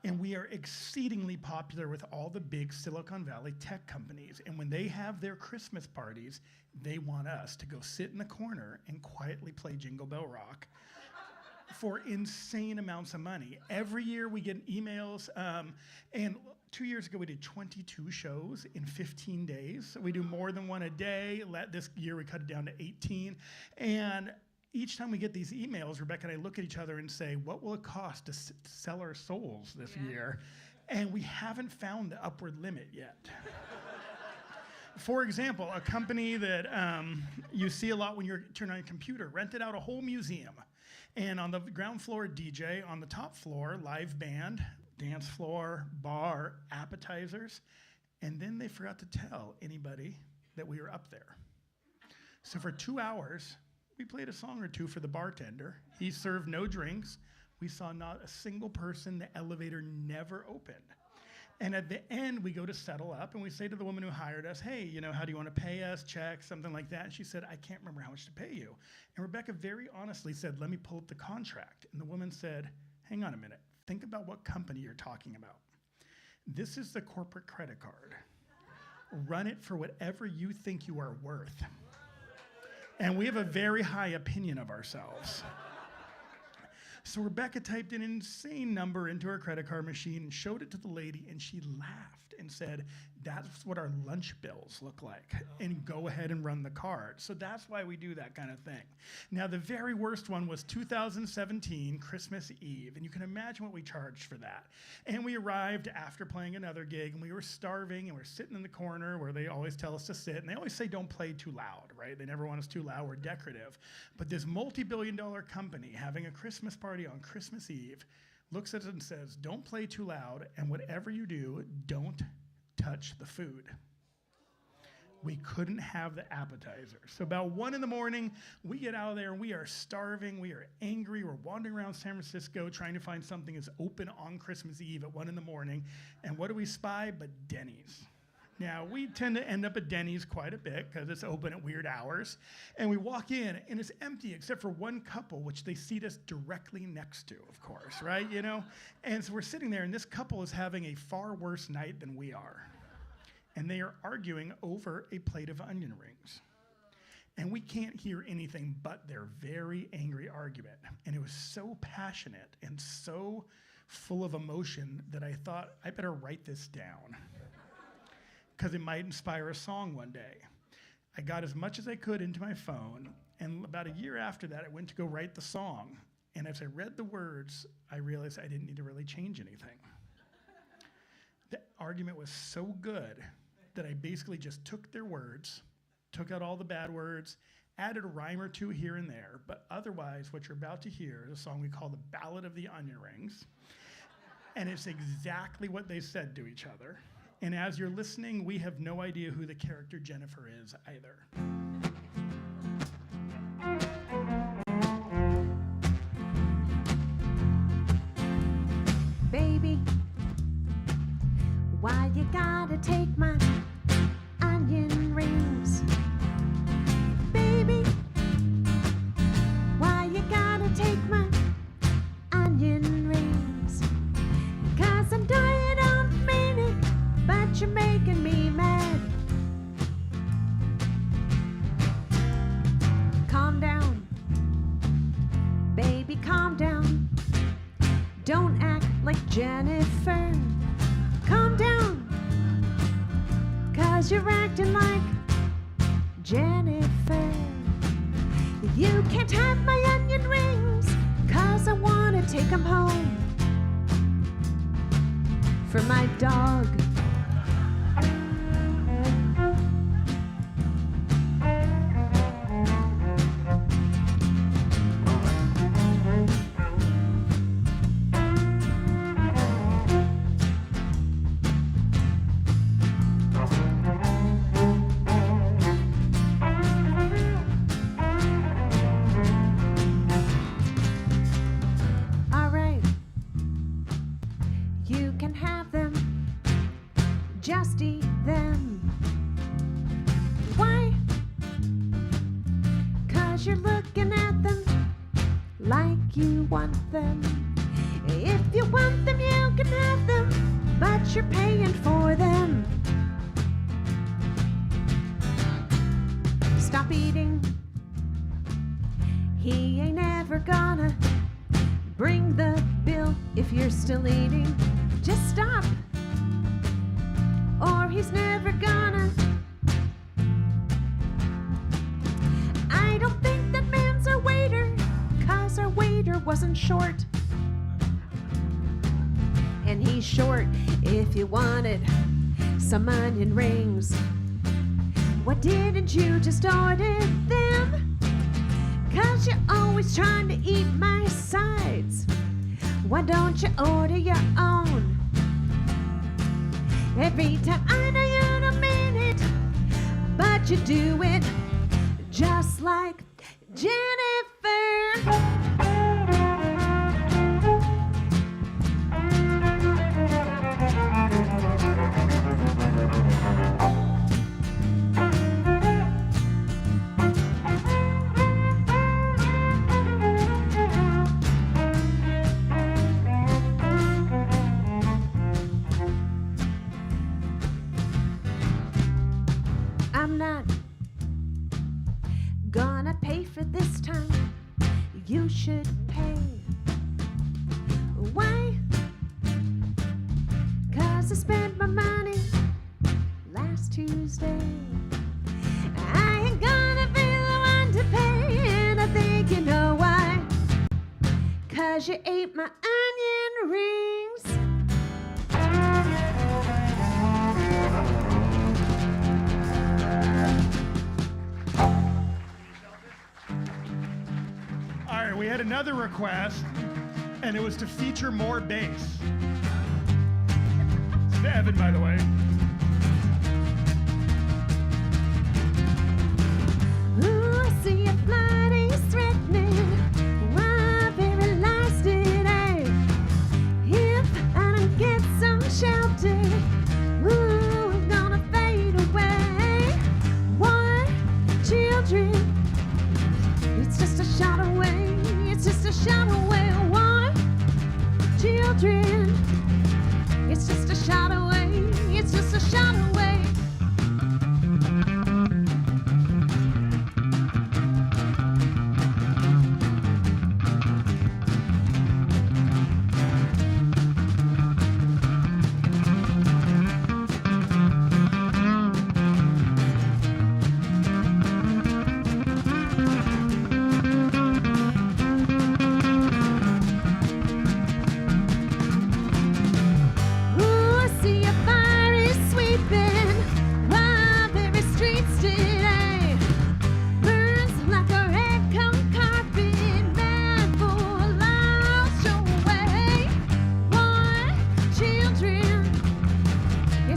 And we are exceedingly popular with all the big Silicon Valley tech companies. And when they have their Christmas parties, they want us to go sit in the corner and quietly play Jingle Bell Rock for insane amounts of money. Every year we get emails, and 2 years ago we did 22 shows in 15 days. So we do more than one a day. This year we cut it down to 18. And each time we get these emails, Rebecca and I look at each other and say, what will it cost to sell our souls this year? And we haven't found the upward limit yet. For example, a company that you see a lot when you're turning on your computer rented out a whole museum. And on the ground floor, DJ. On the top floor, live band, dance floor, bar, appetizers. And then they forgot to tell anybody that we were up there. So for 2 hours, we played a song or two for the bartender. He served no drinks. We saw not a single person. The elevator never opened. And at the end, we go to settle up, and we say to the woman who hired us, hey, how do you want to pay us? Check, something like that. And she said, I can't remember how much to pay you. And Rebecca very honestly said, let me pull up the contract. And the woman said, hang on a minute. Think about what company you're talking about. This is the corporate credit card. Run it for whatever you think you are worth. And we have a very high opinion of ourselves. So Rebecca typed an insane number into her credit card machine and showed it to the lady, and she laughed and said, that's what our lunch bills look like, and go ahead and run the card. So that's why we do that kind of thing. Now, the very worst one was 2017, Christmas Eve, and you can imagine what we charged for that. And we arrived after playing another gig, and we were starving, and we're sitting in the corner where they always tell us to sit, and they always say don't play too loud, right? They never want us too loud, we're decorative. But this multi-billion-dollar company having a Christmas party on Christmas Eve looks at us and says, don't play too loud, and whatever you do, don't touch the food. we couldn't have the appetizer. So about 1 a.m, we get out of there and we are starving, we are angry, we're wandering around San Francisco trying to find something that's open on Christmas Eve at 1 a.m. And what do we spy but Denny's? Now, we tend to end up at Denny's quite a bit because it's open at weird hours. And we walk in and it's empty except for one couple, which they seat us directly next to, of course, right? You know? And so we're sitting there and this couple is having a far worse night than we are. And they are arguing over a plate of onion rings. And we can't hear anything but their very angry argument. And it was so passionate and so full of emotion that I thought, I better write this down, because it might inspire a song one day. I got as much as I could into my phone, and about a year after that, I went to go write the song. And as I read the words, I realized I didn't need to really change anything. The argument was so good that I basically just took their words, took out all the bad words, added a rhyme or two here and there, but otherwise what you're about to hear is a song we call the Ballad of the Onion Rings. And it's exactly what they said to each other. And as you're listening, we have no idea who the character Jennifer is either. Baby, why you gotta take my onion rings? Baby, why you gotta take my onion rings? 'Cause I'm dying of meaning, but you're making me mad. Calm down, baby, calm down. Don't act like Jennifer. Calm down, 'cause you're acting like Jennifer. You can't have my onion rings, 'cause I wanna take them home for my dog. You can have them, just eat them. Why? 'Cause you're looking at them like you want them. If you want them, you can have them, but you're paying for them. Stop eating. He ain't ever gonna bring the bill if you're still eating. Just stop, or he's never gonna. I don't think that man's a waiter, 'cause our waiter wasn't short. And he's short if you wanted some onion rings. Why didn't you just order them? 'Cause you're always trying to eat my sides. Why don't you order your own? Every time I know you don't mean it, but you do it just like Jennifer. I'm not gonna pay for this time. You should pay. Why? 'Cause I spent my money last Tuesday. I ain't gonna be the one to pay, and I think you know why. 'Cause you ate my onion rings. All right, we had another request, and it was to feature more bass. It's to Evan, by the way.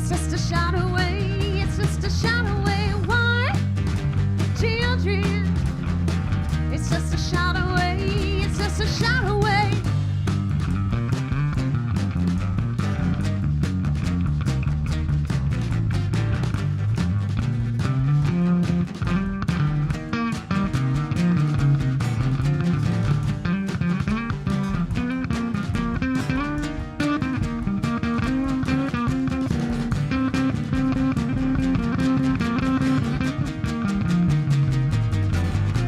It's just a shout away. It's just a shout away. Why, children? It's just a shout away. It's just a shout away.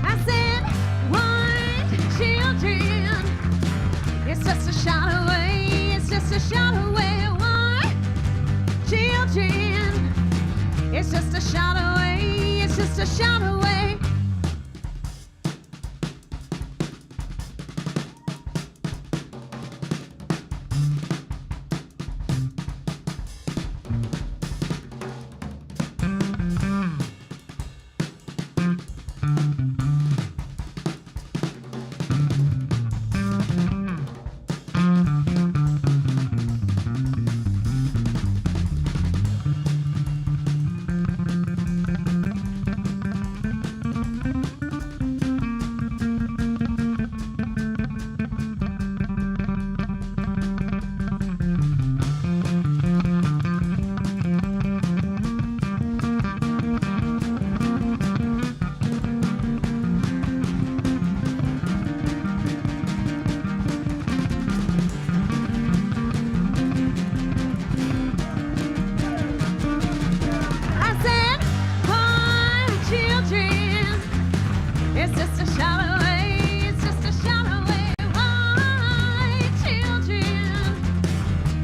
I said, why, children? It's just a shout away. It's just a shout away. Why, children? It's just a shout away. It's just a shout away. I said, why, children? It's just a shout away. It's just a shout away. Why, children?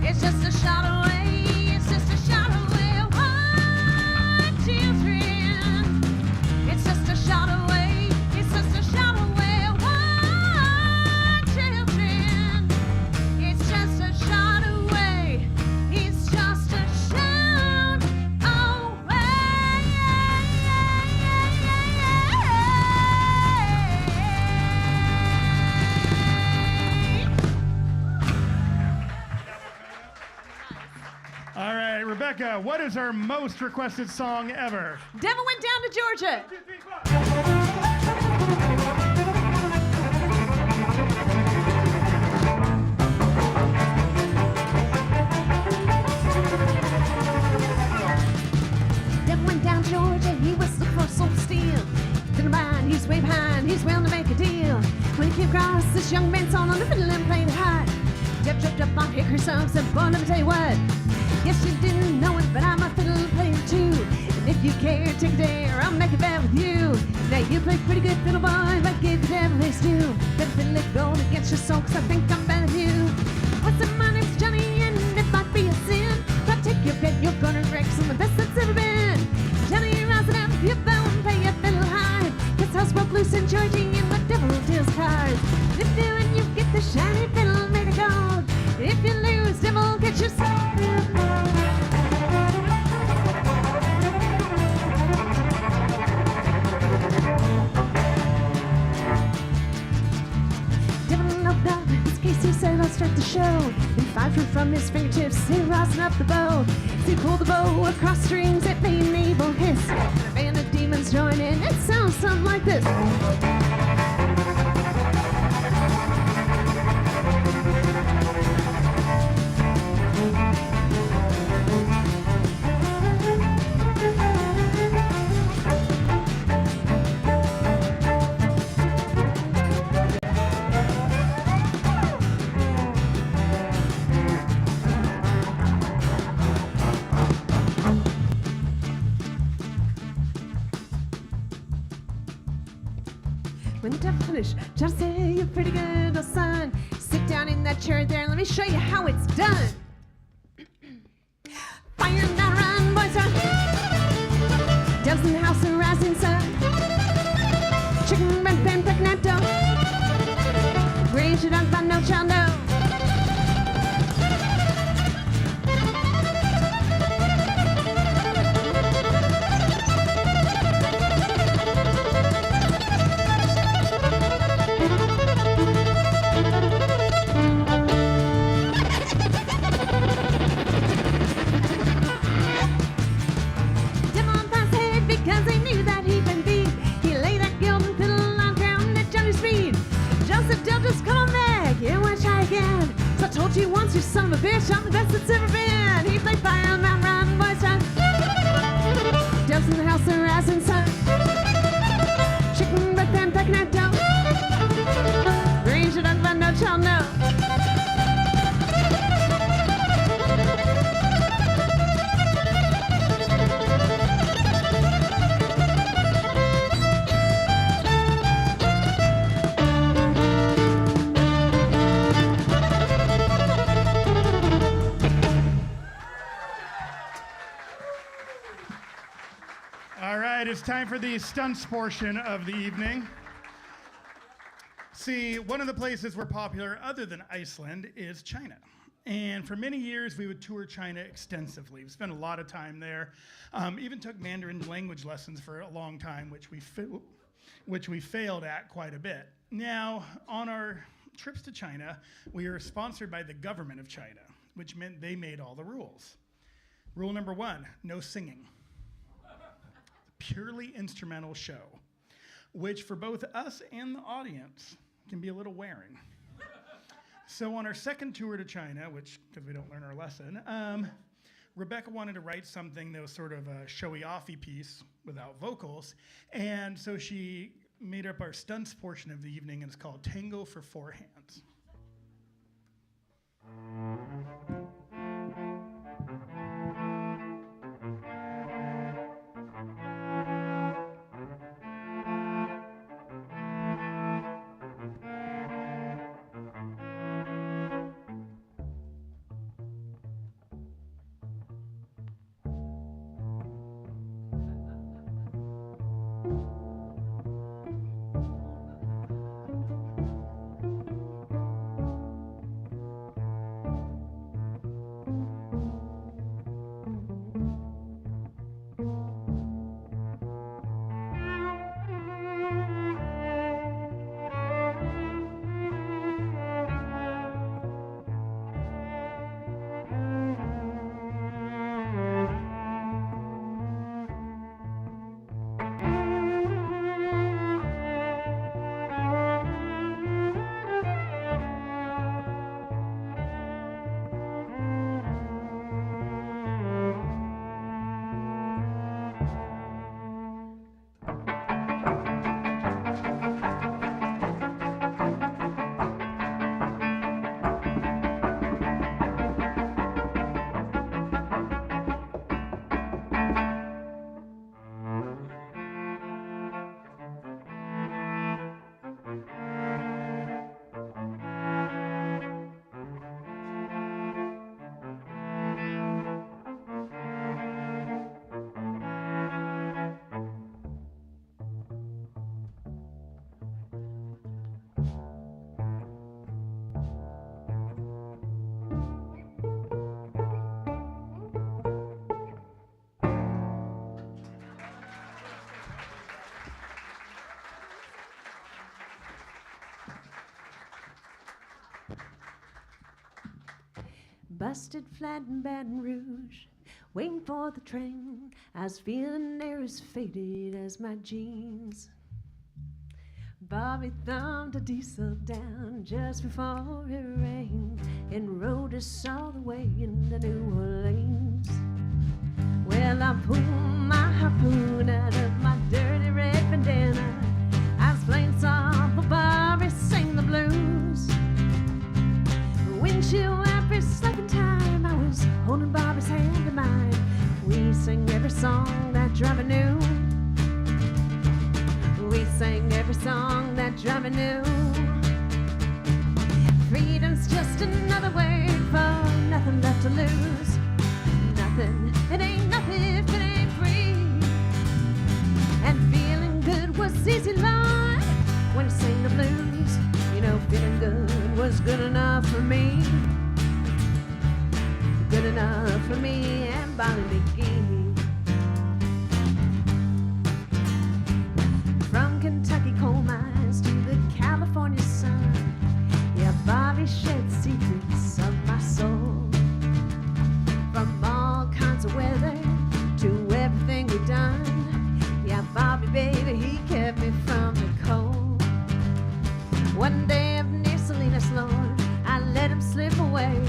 It's just a shout away. It's just a shout away. Why, children? It's just a shout away. It's just a shout away. Why, children? It's just a shout away. It's just a shout away. All right, Rebecca, what is our most requested song ever? Devil went down to Georgia. Devil went down Georgia, he whistled for soul steel. Didn't mind, he's way behind, he's willing to make a deal. When he came across this young man song on the fiddle and played it hot. Jeff jumped up on hickory stumps and boy, let me tell you what. Yes, you didn't know it, but I'm a fiddle player too. And if you care, take a dare, I'll make a bet with you. Now you play pretty good fiddle, boy, but give the devil his due. Better fiddle it gold against your soul, 'cause I think I'm better than you. What's up, my name's Johnny, and it might be a sin, but take your bet, you're gonna wreck some of the best that's ever been. Johnny, rising up, you bone, play your fiddle high. Cause house broke loose in Georgie, and the devil deals cards. If you do and you get the shiny fiddle made of gold. If you lose, devil, get your soul. Devil no doubt, his case he said I'll start the show. And 5 feet from his fingertips, he rising up the bow. As he pulled the bow across strings that made an evil hiss. And a band of demons join in, it sounds something like this. When the finish, just say you're pretty good, oh son. Sit down in that chair there and let me show you how it's done. Fire now, run, boys, run. Devils in the house, the rising sun. Chicken, red, pan, break, nap, dough. Raise your dog, but no child, no. of a bitch, I'm the best that's ever been. He played fire on Mount Run, boys run. Dubs in the house, the rising sun. Chicken breath and pecking at dough. Range it up, but no child, no. All right, it's time for the stunts portion of the evening. See, one of the places we're popular other than Iceland is China. And for many years, we would tour China extensively. We spent a lot of time there. Even took Mandarin language lessons for a long time, which we failed at quite a bit. Now, on our trips to China, we were sponsored by the government of China, which meant they made all the rules. Rule number 1, no singing. Purely instrumental show, which for both us and the audience can be a little wearing. So on our second tour to China, which, because we don't learn our lesson, Rebecca wanted to write something that was sort of a showy-offy piece without vocals, and so she made up our stunts portion of the evening, and it's called Tango for Four Hands. Busted flat in Baton Rouge, waiting for the train. I was feeling air as faded as my jeans. Bobby thumbed a diesel down just before it rained and rode us all the way into New Orleans. Well, I pulled my harpoon out of my dirty red bandana. I was playing soft, Bobby sang the blues. Windshield wipers slapping time, I was holding Bobby's hand in mine. We sang every song that driver knew. We sang every song that driver knew. Freedom's just another word for nothing left to lose. Nothing, it ain't nothing if it ain't free. And feeling good was easy, Lord, when I sang the blues. You know, feeling good was good enough for me. Good enough for me and Bobby McGee. From Kentucky coal mines to the California sun, yeah, Bobby shed secrets of my soul. From all kinds of weather to everything we've done, yeah, Bobby, baby, he kept me from the cold. One day up near Salinas, Lord, I let him slip away.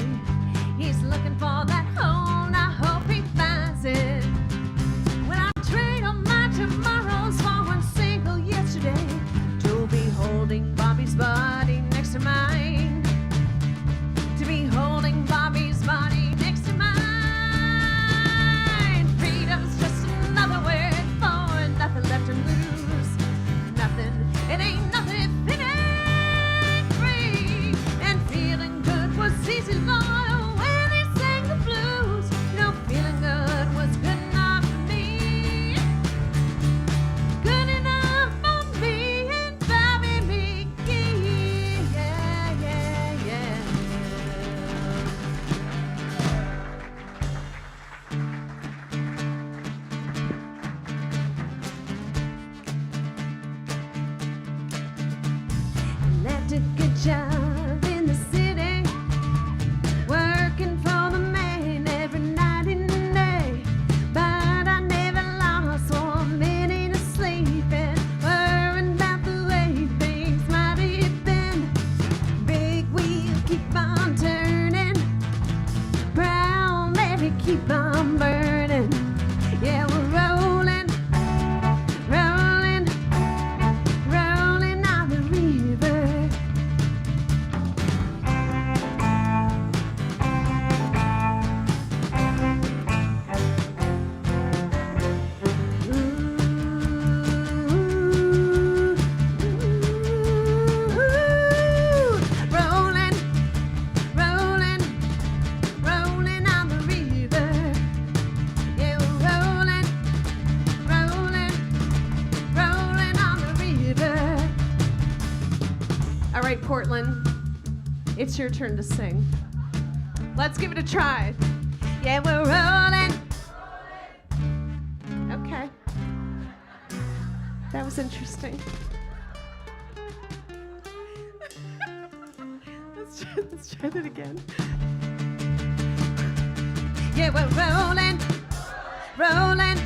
Portland. It's your turn to sing. Let's give it a try. Yeah, we're rolling. Okay. That was interesting. Let's try that again. Yeah, we're rolling, rolling,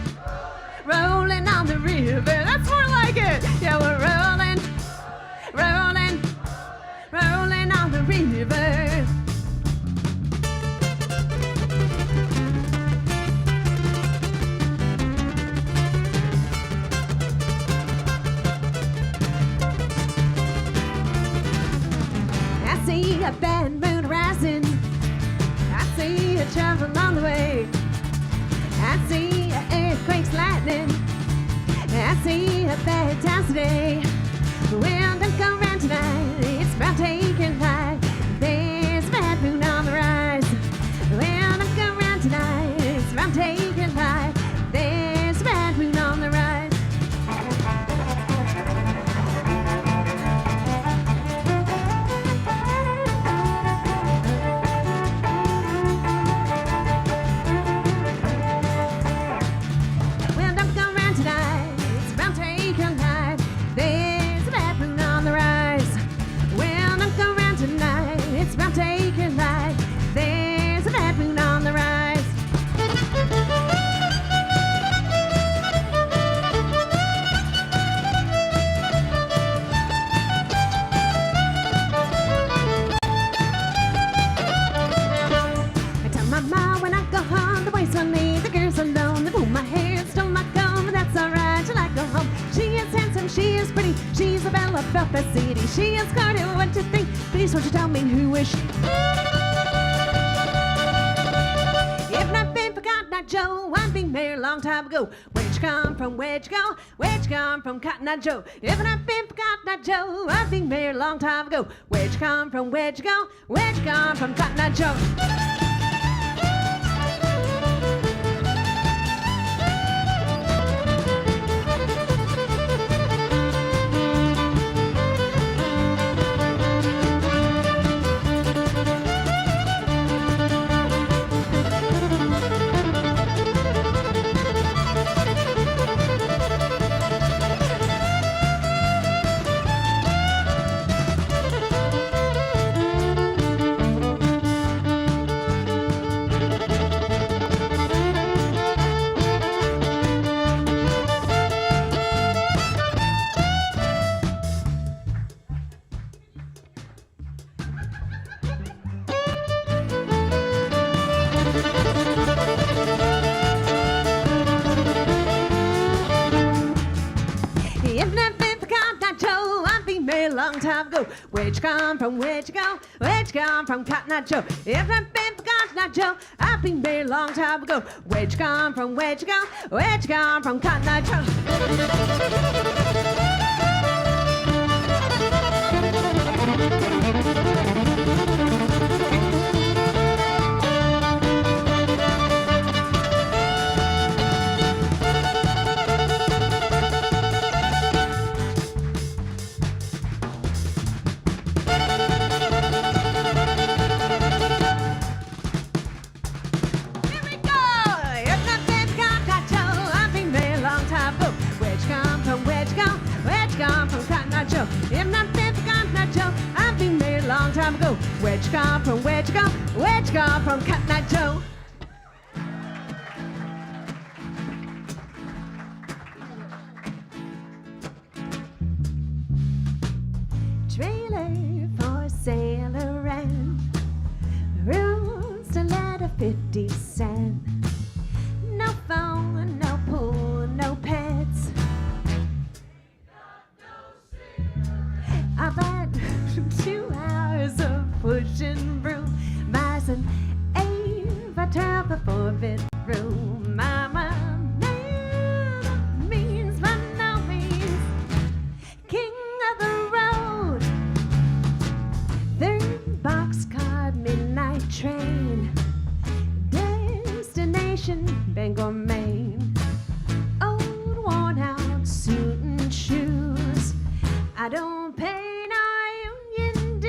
rolling on the river. That's more like it. Yeah, we're rolling, rolling, rolling on the river. I see a bad moon rising. I see a trouble on the way. I see earthquakes, lightning. I see a bad time today. Well, don't go around tonight. It's about taking light. There's a bad moon on the rise. Well, don't go around tonight. It's about taking light. There's a bad moon on the rise. About the city, she is guarding what you think. Please won't you tell me who is she? If not been for Cotton Eye Joe, I'd been married a long time ago. Where'd you come from? Where'd you go? Where'd you come from, Cotton Eye Joe? If not been for Cotton Eye Joe, I'd been married a long time ago. Where'd you come from? Where'd you go? Where'd you come from, Cotton Eye Joe? Long time ago, where'd you come from? Where'd you go? Where'd you come from, Cotton Eye Joe? If I've been for Cotton Eye Joe, I've been married a long time ago. Where'd you come from? Where'd you go? Where'd you come from, Cotton Eye Joe? Where'd you come from? Where'd you go? Where'd you come from, Cotton Eye Joe? Trailer for a sailor and rooms to let a 50 cent. No phone, no pool, no pets. I've had 2 hours of pushing broom, buys an 8 by 12 before bedroom. Mama, man means by no means king of the road. 3rd boxcar midnight train, destination Bangor, Maine. Old worn out suit and shoes. I don't pay no union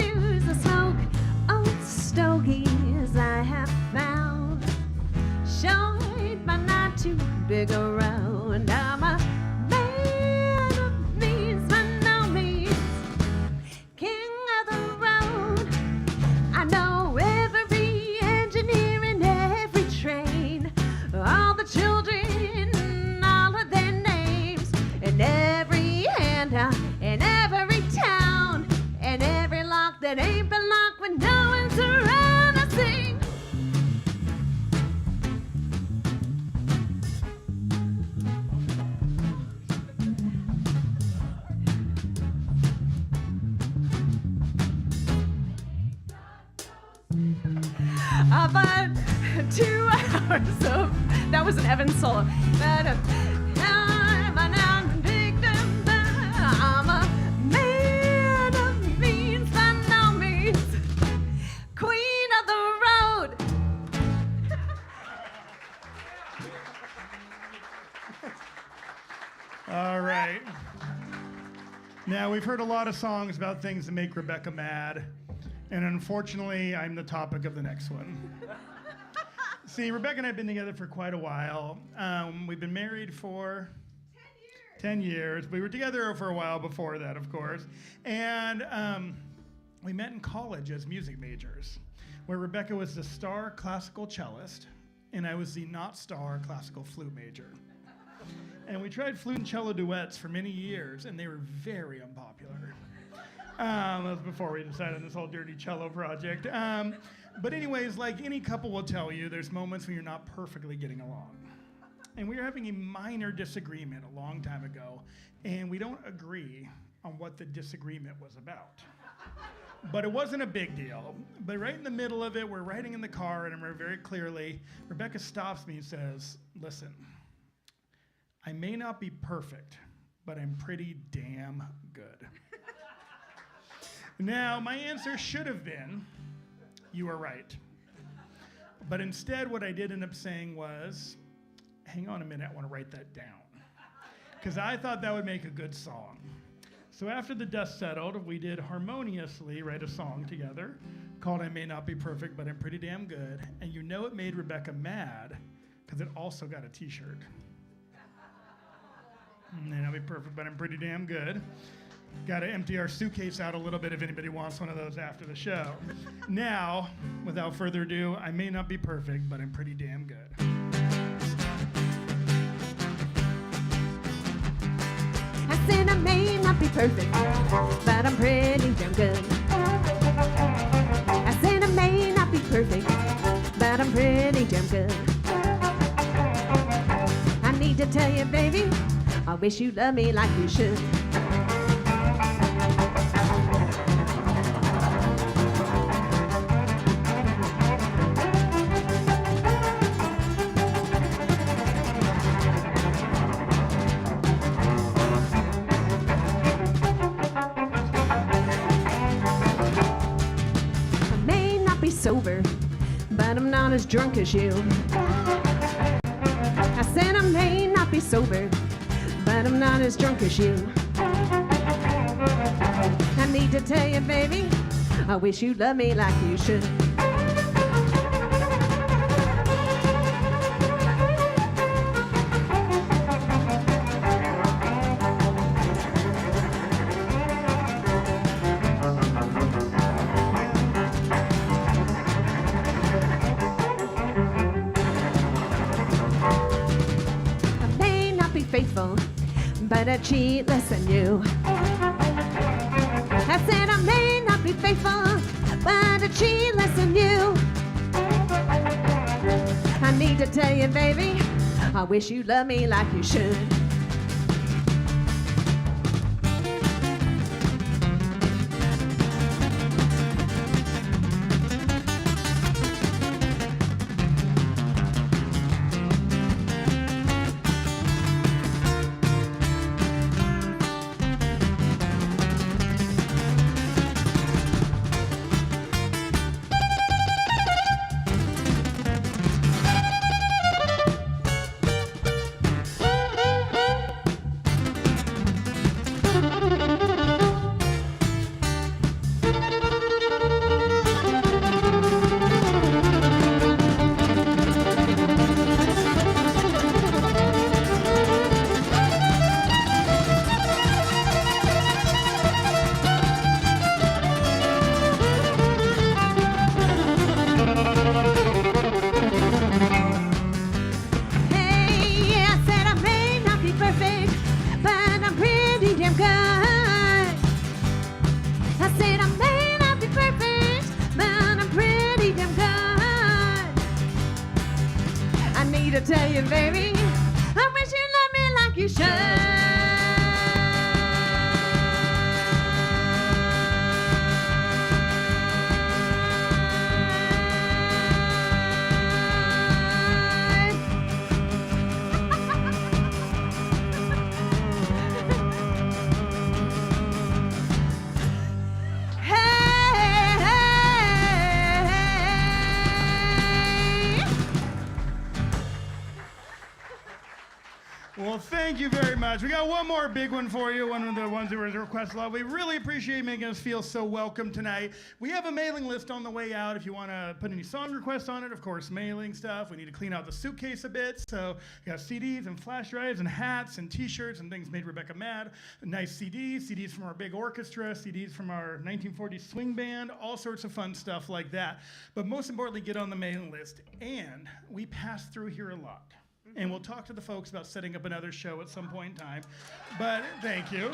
too big around. I'm a man of means, by no means king of the road. I know every engineer and every train, all the children, all of their names, and every handout, and every town, and every lock that ain't been locked when no one's around. I sing. About 2 hours of that was an Evans solo. I'm a man of means, by no means queen of the road. All right. Now, we've heard a lot of songs about things that make Rebecca mad, and unfortunately, I'm the topic of the next one. See, Rebecca and I have been together for quite a while. We've been married for 10 years. We were together for a while before that, of course. And we met in college as music majors, where Rebecca was the star classical cellist, and I was the not star classical flute major. And we tried flute and cello duets for many years, and they were very unpopular. That was before we decided on this whole Dirty Cello project. But anyways, like any couple will tell you, there's moments when you're not perfectly getting along. And we were having a minor disagreement a long time ago, and we don't agree on what the disagreement was about. But it wasn't a big deal. But right in the middle of it, we're riding in the car, and I remember very clearly, Rebecca stops me and says, "Listen, I may not be perfect, but I'm pretty damn good." Now, my answer should have been, "You are right." But instead, what I did end up saying was, "Hang on a minute, I want to write that down." Because I thought that would make a good song. So after the dust settled, we did harmoniously write a song together called "I May Not Be Perfect, But I'm Pretty Damn Good." And you know it made Rebecca mad because it also got a t-shirt. May not be perfect, but I'm pretty damn good. Got to empty our suitcase out a little bit if anybody wants one of those after the show. Now, without further ado, I may not be perfect, but I'm pretty damn good. I said I may not be perfect, but I'm pretty damn good. I said I may not be perfect, but I'm pretty damn good. I need to tell you, baby, I wish you loved me like you should. Sober, but I'm not as drunk as you. I said I may not be sober, but I'm not as drunk as you. I need to tell you, baby, I wish you loved me like you should. Faithful, but I cheat less than you. I said I may not be faithful, but I cheat less than you. I need to tell you, baby, I wish you loved me like you should. baby. I wish you loved me like you should. Well, thank you very much. We got one more big one for you, one of the ones that was requested a lot. We really appreciate making us feel so welcome tonight. We have a mailing list on the way out if you want to put any song requests on it. Of course, mailing stuff. We need to clean out the suitcase a bit. So we got CDs and flash drives and hats and T-shirts and things made Rebecca mad. Nice CDs from our big orchestra, CDs from our 1940s swing band, all sorts of fun stuff like that. But most importantly, get on the mailing list. And we pass through here a lot. And we'll talk to the folks about setting up another show at some point in time. But thank you.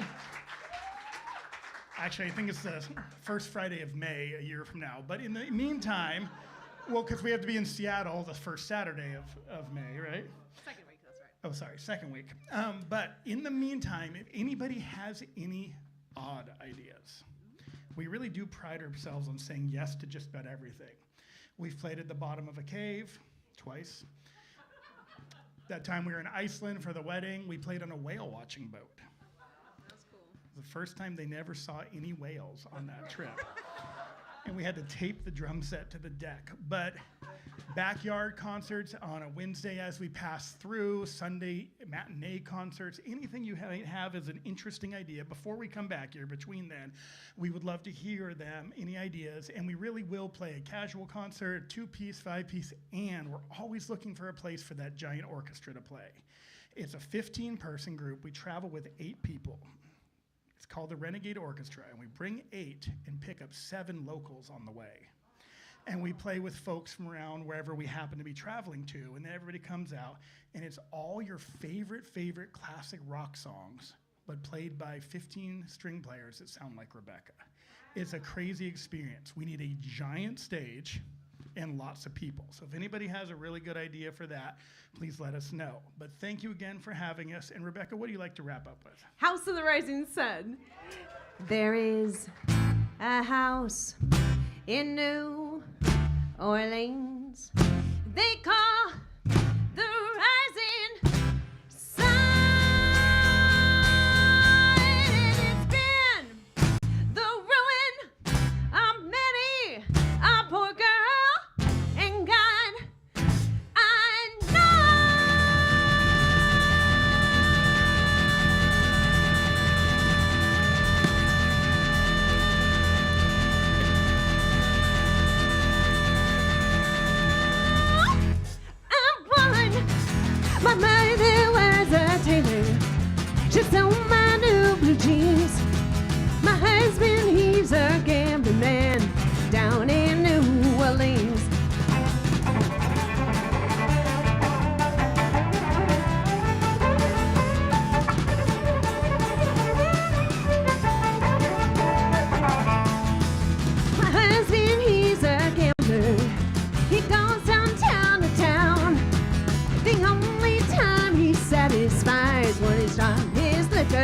Actually, I think it's the first Friday of May, a year from now. But in the meantime, well, because we have to be in Seattle the first Saturday of May, right? Second week, that's right. Oh, sorry, second week. But in the meantime, if anybody has any odd ideas, we really do pride ourselves on saying yes to just about everything. We've played at the bottom of a cave twice. That time we were in Iceland for the wedding, we played on a whale watching boat. That's cool. The first time they never saw any whales on that trip. And we had to tape the drum set to the deck. But backyard concerts on a Wednesday as we pass through, Sunday matinee concerts, anything you have as an interesting idea. Before we come back here, between then, we would love to hear them, any ideas. And we really will play a casual concert, 2-piece, 5-piece, and we're always looking for a place for that giant orchestra to play. It's a 15-person group. We travel with 8 people. It's called the Renegade Orchestra, and we bring 8 and pick up 7 locals on the way. And we play with folks from around wherever we happen to be traveling to, and then everybody comes out, and it's all your favorite classic rock songs, but played by 15 string players that sound like Rebecca. It's a crazy experience. We need a giant stage and lots of people. So if anybody has a really good idea for that, please let us know. But thank you again for having us. And Rebecca, what do you like to wrap up with? House of the Rising Sun. There is a house in New Orleans they call the Rising Sun. It's been the ruin of many a poor girl, and God, I my mother was a tailor. She sewed my new blue jeans. My husband, he's a gambling man down in New Orleans. My husband, he's a gambler. He goes downtown to town. The only time he satisfies when he's trying his liquor